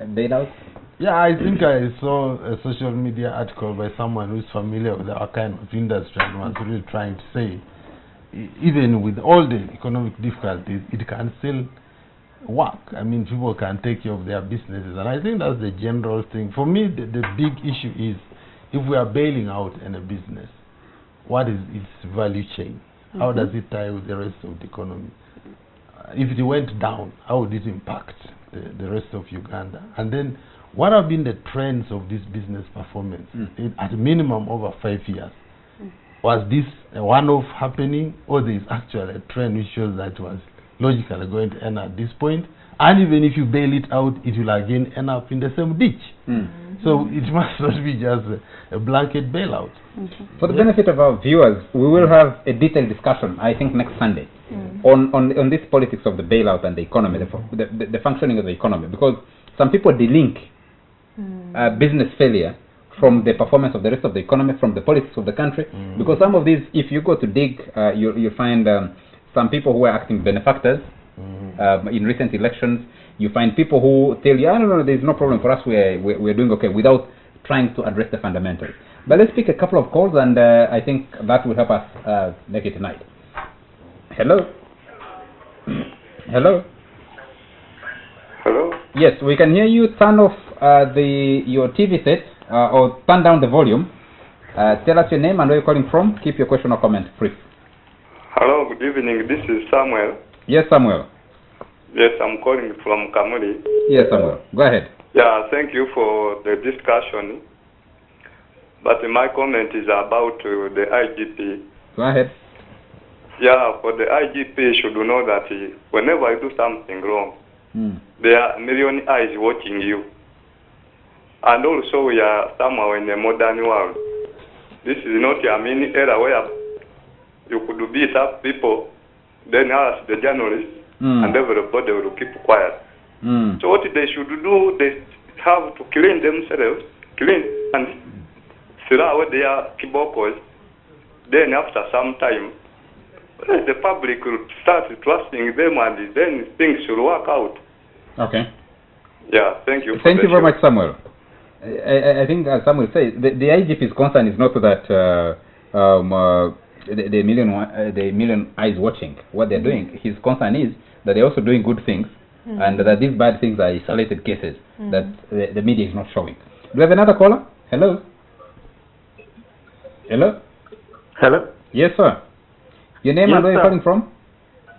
bailouts. Yeah, I think I saw a social media article by someone who's familiar with our kind of industry and was really trying to say, even with all the economic difficulties, it can still work. I mean, people can take care of their businesses, and I think that's the general thing. For me, the big issue is, if we are bailing out in a business, what is its value chain? How does it tie with the rest of the economy? If it went down, how would it impact the rest of Uganda? And then, what have been the trends of this business performance at a minimum over 5 years? Was this a one-off happening, or there is actually a trend which shows that it was logically going to end at this point? And even if you bail it out, it will again end up in the same ditch. So it must not be just a blanket bailout. For the benefit of our viewers, we will have a detailed discussion, I think, next Sunday, on this politics of the bailout and the economy, the functioning of the economy, because some people delink business failure from the performance of the rest of the economy, from the politics of the country, because some of these, if you go to dig, you find some people who are acting benefactors in recent elections. You find people who tell you, no, there's no problem for us, we're doing okay, without trying to address the fundamentals. But let's pick a couple of calls, and I think that will help us make it tonight. Hello? Hello? Hello? Yes, we can hear you. Turn off your TV set, or turn down the volume. Tell us your name and where you're calling from. Keep your question or comment brief. Hello, good evening. This is Samuel. Yes, Samuel. Yes, I'm calling from Kamuli. Yes, Samuel. Go ahead. Yeah, thank you for the discussion. But my comment is about the IGP. Go ahead. Yeah, for the IGP should know that whenever you do something wrong, there are a million eyes watching you. And also we are somehow in a modern world. This is not a mini era where you could beat up people, then ask the journalists, and everybody will keep quiet. So what they should do, they have to clean themselves, clean and throw away their kibokos. Then after some time, the public will start trusting them, and then things will work out. Okay. Yeah, thank you. Thank you very much, Samuel. I think, as Samuel says, the IGP's concern is not that the million eyes watching what they're doing. His concern is that they're also doing good things, and that these bad things are isolated cases that the media is not showing. Do we have another caller? Hello? Hello? Hello? Yes, sir. Your name and where you're calling from?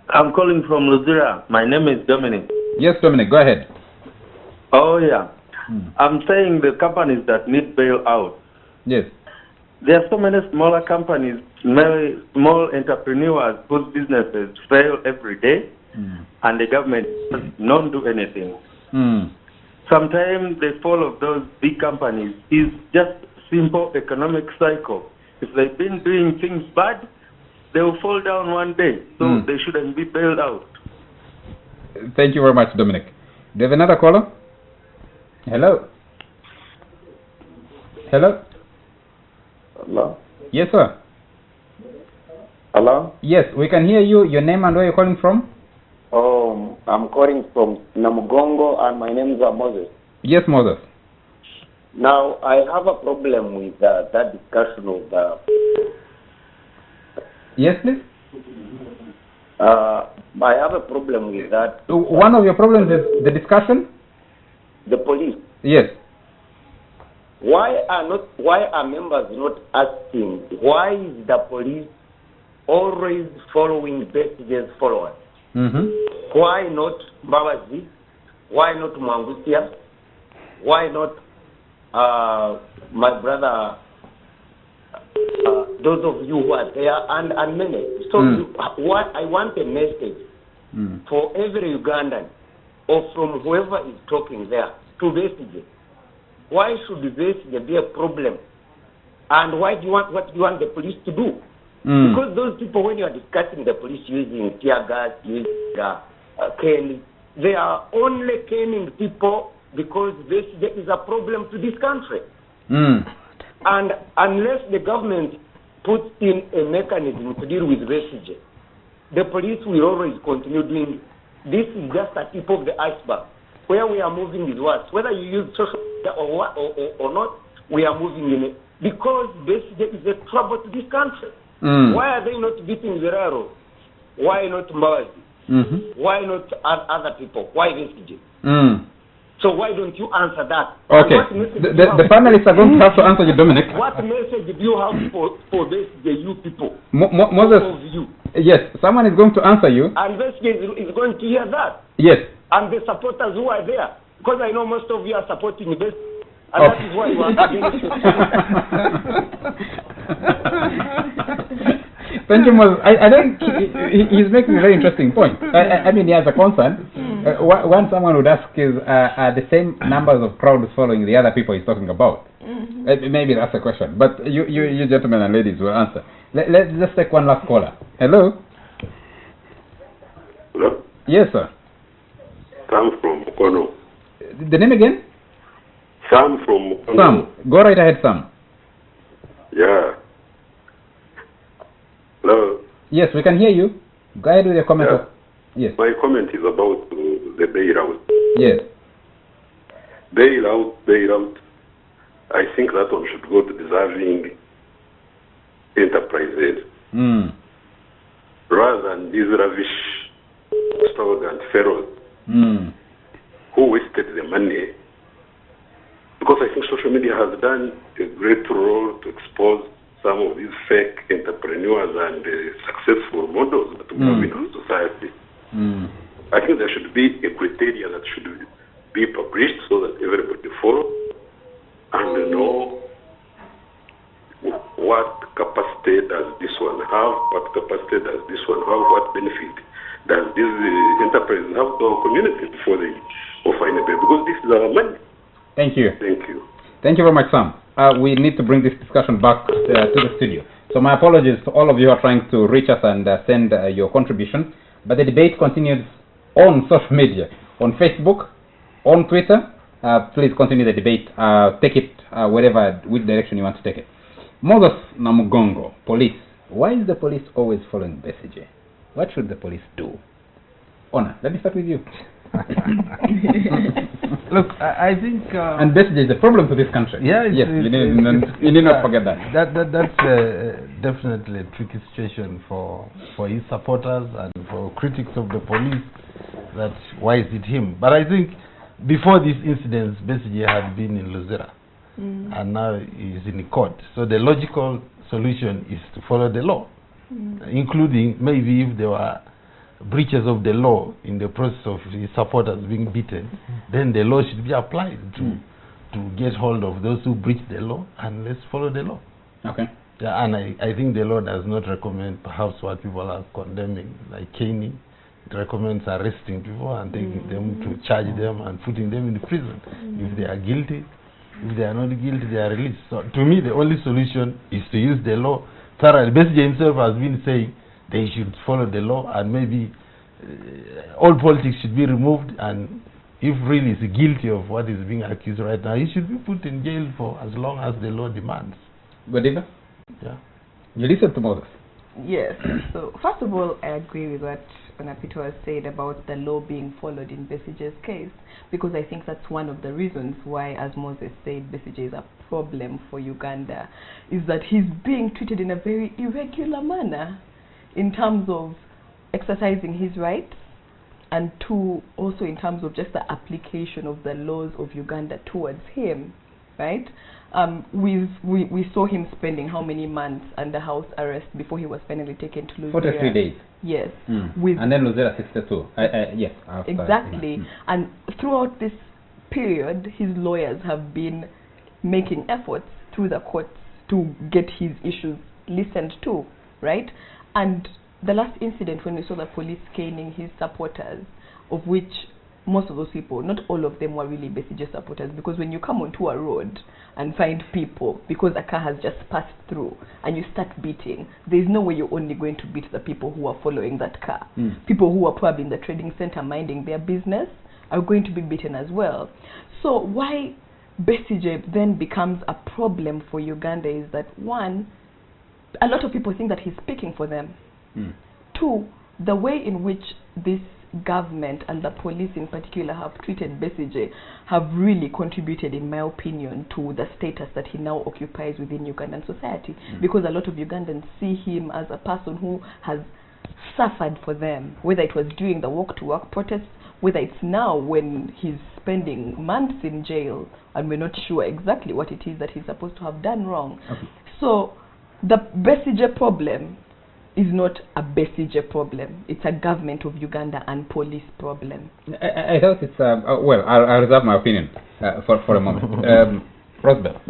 I'm calling from Luzira. My name is Dominic. Yes, Dominic, go ahead. Oh, yeah. I'm saying the companies that need bailout. Yes. There are so many smaller companies, small entrepreneurs whose businesses fail every day, and the government does not do anything. Sometimes the fall of those big companies is just simple economic cycle. If they've been doing things bad, they will fall down one day, so they shouldn't be bailed out. Thank you very much, Dominic. Do you have another caller? Hello? Hello? Hello? Yes, sir. Hello? Yes, we can hear you. Your name and where you're calling from? Oh, I'm calling from Namugongo, and my name is Moses. Yes, Moses. Now, I have a problem with that discussion of the... Yes, please? I have a problem with that. One of your problems is the discussion? The police. Yes. Why are members not asking, why is the police always following Besige's followers? Why not Babazi? Why not Mwangusia? Why not my brother, those of you who are there, and many? So I want a message for every Ugandan, or from whoever is talking there, to Besige. Why should Besige be a problem? And what do you want the police to do? Because those people, when you are discussing the police using tear gas, using caning, they are only caning people because Besige is a problem to this country. And unless the government puts in a mechanism to deal with Besige, the police will always continue doing it. This is just a tip of the iceberg. Where we are moving is worse. Whether you use social media or not, we are moving in it. Because Besige is a trouble to this country. Why are they not beating Veraro? Why not Mbawazi? Why not other people? Why Besige? So why don't you answer that? Okay. The panelists are going to have to answer you, Dominic. What message do you have for Besige, you people? Moses, yes, someone is going to answer you. And Besige is going to hear that. Yes. And the supporters who are there. Because I know most of you are supporting Besige. And that is why you are against it. Thank you, Moses. I think he's making a very interesting point. I mean, he has a concern. One someone would ask is, are the same numbers of crowds following the other people he's talking about? Maybe that's a question. But you gentlemen and ladies will answer. Let's just take one last caller. Hello? Hello? Yes, sir. Sam from Mukono. The name again? Sam from Mukono. Sam. Go right ahead, Sam. Yeah. Hello? Yes, we can hear you. Go ahead with your comment. Yeah. Yes. My comment is about the bailout. Yes. Bailout. I think that one should go to deserving enterprises rather than these lavish, extravagant pharaohs who wasted the money. Because I think social media has done a great role to expose some of these fake entrepreneurs and successful models that we have in our society. I think there should be a criteria that should be published so that everybody follow and know what capacity does this one have, what capacity does this one have, what benefit does this enterprise have to our community before they offer anything, because this is our money. Thank you. Thank you. Thank you very much, Sam. We need to bring this discussion back to the studio. So my apologies to all of you who are trying to reach us and send your contribution. But the debate continues on social media, on Facebook, on Twitter. Please continue the debate. Take it which direction you want to take it. Moses Namugongo, police. Why is the police always following Besigye? What should the police do? Ona, let me start with you. Look, I think... and Besigye is a problem to this country. Yeah, yes, you need not forget that. That's definitely a tricky situation for his supporters and for critics of the police. That why is it him? But I think before these incidents, Besigye had been in Luzera, and now he's in the court. So the logical solution is to follow the law, including maybe if there were breaches of the law in the process of his supporters being beaten, then the law should be applied to get hold of those who breach the law, and let's follow the law. Okay. Yeah, and I think the law does not recommend perhaps what people are condemning, like caning. It recommends arresting people and taking them to charge them and putting them in prison. If they are guilty, if they are not guilty, they are released. So to me, the only solution is to use the law thoroughly. Besigye himself has been saying they should follow the law, and maybe all politics should be removed, and if really he's guilty of what is being accused right now, he should be put in jail for as long as the law demands. Badiva? Yeah. You listen to Moses. Yes. So first of all, I agree with what Onapito has said about the law being followed in Besigye's case, because I think that's one of the reasons why, as Moses said, Besigye is a problem for Uganda, is that he's being treated in a very irregular manner in terms of exercising his rights, and two, also in terms of just the application of the laws of Uganda towards him, right? We saw him spending how many months under house arrest before he was finally taken to Luzera? 43 days. Yes. And then Luzera 62. Yes. Exactly. And throughout this period, his lawyers have been making efforts through the courts to get his issues listened to, right? And the last incident when we saw the police caning his supporters, of which most of those people, not all of them were really Besigye supporters, because when you come onto a road and find people, because a car has just passed through, and you start beating, there's no way you're only going to beat the people who are following that car. People who are probably in the trading center minding their business are going to be beaten as well. So why Besigye then becomes a problem for Uganda is that, one, a lot of people think that he's speaking for them. Two, the way in which this government and the police in particular have treated Besigye have really contributed, in my opinion, to the status that he now occupies within Ugandan society, because a lot of Ugandans see him as a person who has suffered for them, whether it was during the walk-to-work protests, whether it's now when he's spending months in jail and we're not sure exactly what it is that he's supposed to have done wrong. So the Besigye problem is not a Besigye problem. It's a government of Uganda and police problem. I thought it's, well, I'll reserve my opinion for a moment. Rosbel,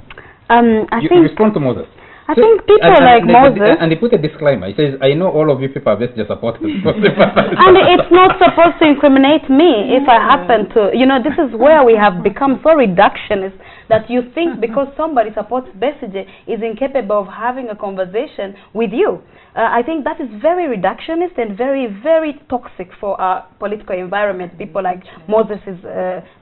I think respond to Moses. I think people like Moses... And he put a disclaimer. He says, I know all of you people are Besigye supporters. And it's not supposed to incriminate me if I happen to... You know, this is where we have become so reductionist that you think because somebody supports Besigye is incapable of having a conversation with you. I think that is very reductionist and very, very toxic for our political environment, people like Moses'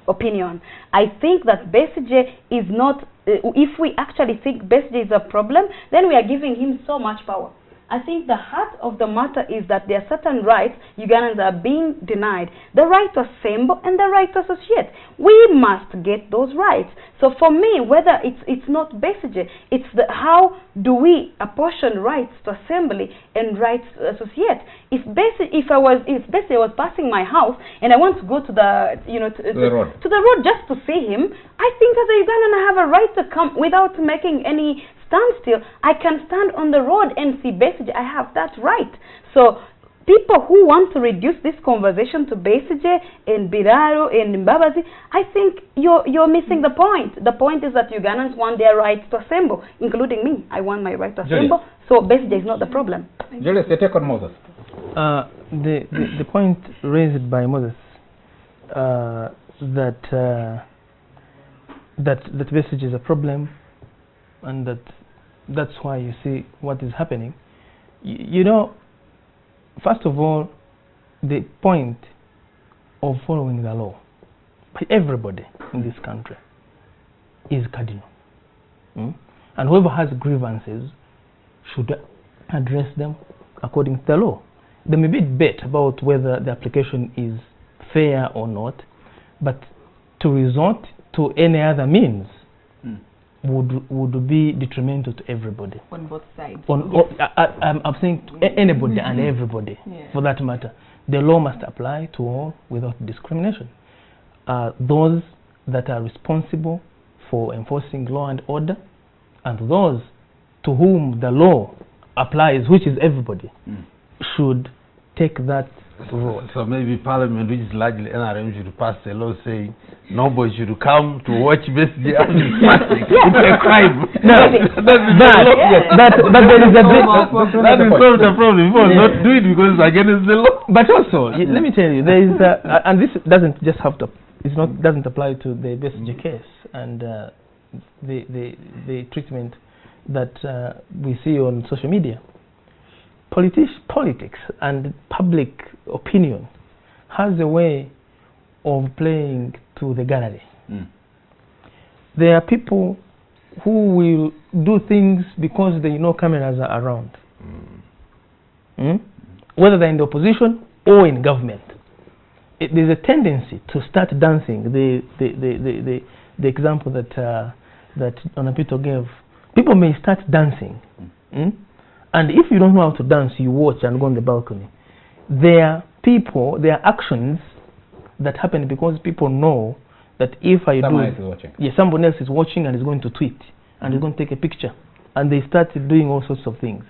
opinion. I think that Besigye is not, if we actually think Besigye is a problem, then we are giving him so much power. I think the heart of the matter is that there are certain rights Ugandans are being denied. The right to assemble and the right to associate. We must get those rights. So for me, whether it's not Besigye, it's how do we apportion rights to assembly and rights to associate. If Besigye was passing my house and I want to go to the to the road just to see him, I think as a Ugandan I have a right to come without making any standstill. I can stand on the road and see Besigye. I have that right. So people who want to reduce this conversation to Besigye and Biraro and Mbabazi, I think you're missing the point. The point is that Ugandans want their rights to assemble, including me. I want my right to assemble. Julius. So Besigye is not the problem. Julius, your take on Moses. The point raised by Moses that Besigye is a problem, and that's why you see what is happening. You know, first of all, the point of following the law by everybody in this country is cardinal. And whoever has grievances should address them according to the law. There may be a debate about whether the application is fair or not, but to resort to any other means would be detrimental to everybody. On both sides. I'm saying to anybody and everybody, for that matter. The law must apply to all without discrimination. Those that are responsible for enforcing law and order, and those to whom the law applies, which is everybody, should take that road. So maybe Parliament, which is largely NRM, should pass a law saying nobody should come to watch Besigye. It's a crime. No, but there is a bit. That is solve the problem. People not do it because it's against the law. But also, let me tell you, there is and this doesn't just have to. Doesn't apply to the Besigye case and the treatment that we see on social media. Politics and public opinion has a way of playing to the gallery. There are people who will do things because they know cameras are around, whether they're in the opposition or in government. There's a tendency to start dancing. The example that Onapito gave, people may start dancing. And if you don't know how to dance, you watch and go on the balcony. There are actions that happen because people know that if I someone else is watching. Someone else is watching and is going to tweet and is going to take a picture, and they start doing all sorts of things.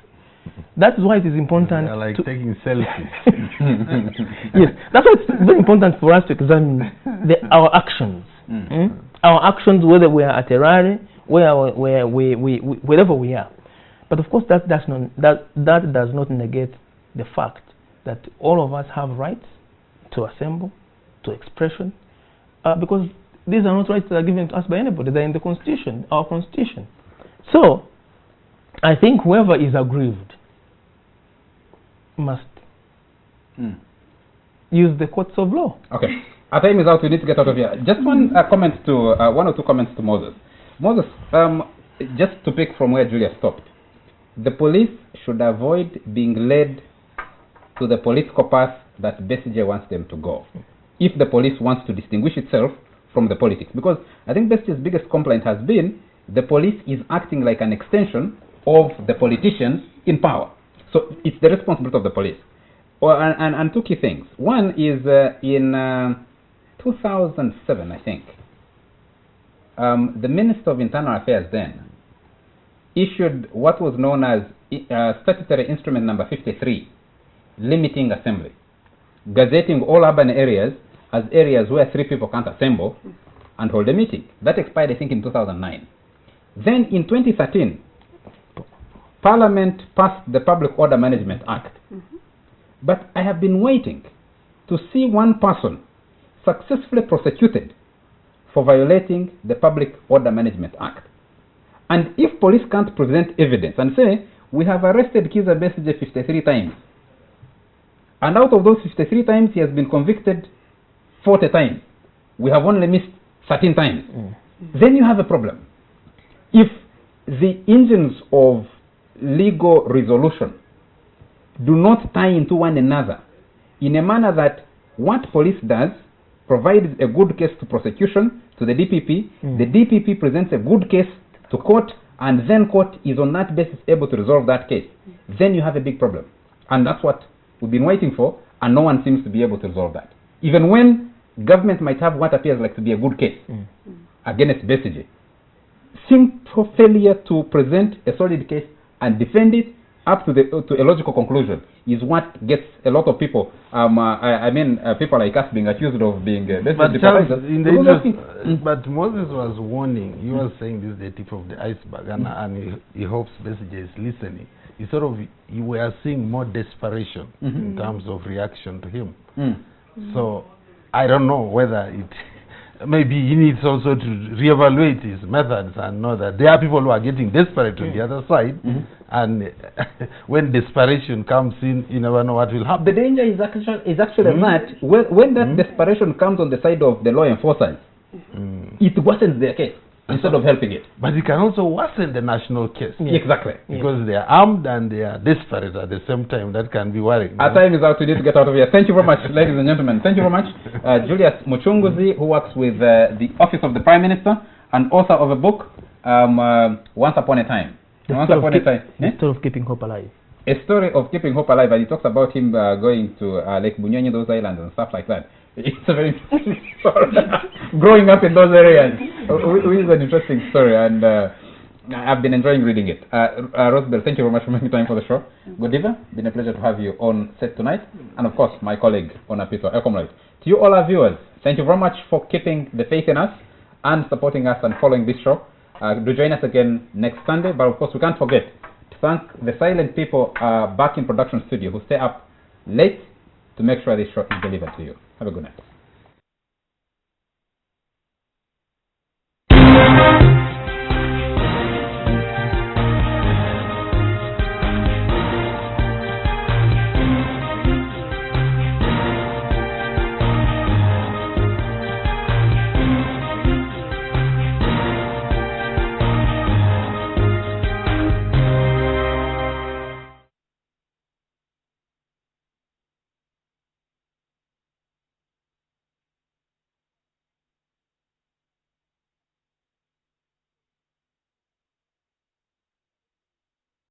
That's why it is important. They're like taking selfies. Yes, that's why it's very important for us to examine our actions. Our actions, whether we are at a rally, wherever we are. But of course, that does not negate the fact that all of us have rights to assemble, to expression, because these are not rights that are given to us by anybody. They're in the Constitution, our Constitution. So, I think whoever is aggrieved must use the courts of law. Okay. Our time is out. We need to get out of here. Just one or two comments to Moses. Moses, just to pick from where Julia stopped. The police should avoid being led to the political path that Besigye wants them to go, if the police wants to distinguish itself from the politics. Because I think Besigye's biggest complaint has been the police is acting like an extension of the politicians in power. So it's the responsibility of the police. And two key things. One is in 2007, I think, the Minister of Internal Affairs then issued what was known as Statutory Instrument Number 53, limiting assembly, gazetting all urban areas as areas where 3 people can't assemble and hold a meeting. That expired, I think, in 2009. Then in 2013, Parliament passed the Public Order Management Act. But I have been waiting to see one person successfully prosecuted for violating the Public Order Management Act. And if police can't present evidence and say, we have arrested Kizza Besigye 53 times, and out of those 53 times he has been convicted 40 times, we have only missed 13 times, then you have a problem. If the engines of legal resolution do not tie into one another in a manner that what police does provides a good case to prosecution, to the DPP, the DPP presents a good case to court, and then court is on that basis able to resolve that case, then you have a big problem. And that's what we've been waiting for, and no one seems to be able to resolve that. Even when government might have what appears like to be a good case against Besigye, simple failure to present a solid case and defend it up to a logical conclusion is what gets a lot of people, people like us being accused of being but Charles, in the interest, but Moses was warning, he was saying this is the tip of the iceberg, and he hopes Besigye is listening. We are seeing more desperation in terms of reaction to him. So I don't know whether maybe he needs also to reevaluate his methods and know that there are people who are getting desperate on the other side, and when desperation comes in, you never know what will happen. The danger is actually that when that desperation comes on the side of the law enforcers, it worsens their case instead of helping it. But it can also worsen the national case. Exactly. Because they are armed and they are desperate at the same time. That can be worrying. Our time is out. We need to get out of here. Thank you very much, ladies and gentlemen. Thank you very much. Julius Muchunguzi, who works with the Office of the Prime Minister and author of a book, Once Upon a Time. The story of keeping hope alive. A story of keeping hope alive, and he talks about him going to Lake Bunyonyi, those islands and stuff like that. It's a very interesting story. Growing up in those areas, it is an interesting story, and I've been enjoying reading it. Rosebel, thank you very much for making time for the show. Godiva, been a pleasure to have you on set tonight, and of course, my colleague, Onapito Ekomloid. To you all our viewers, thank you very much for keeping the faith in us and supporting us and following this show. Do join us again next Sunday, but of course, we can't forget to thank the silent people back in production studio who stay up late to make sure this show is delivered to you. Have a good night.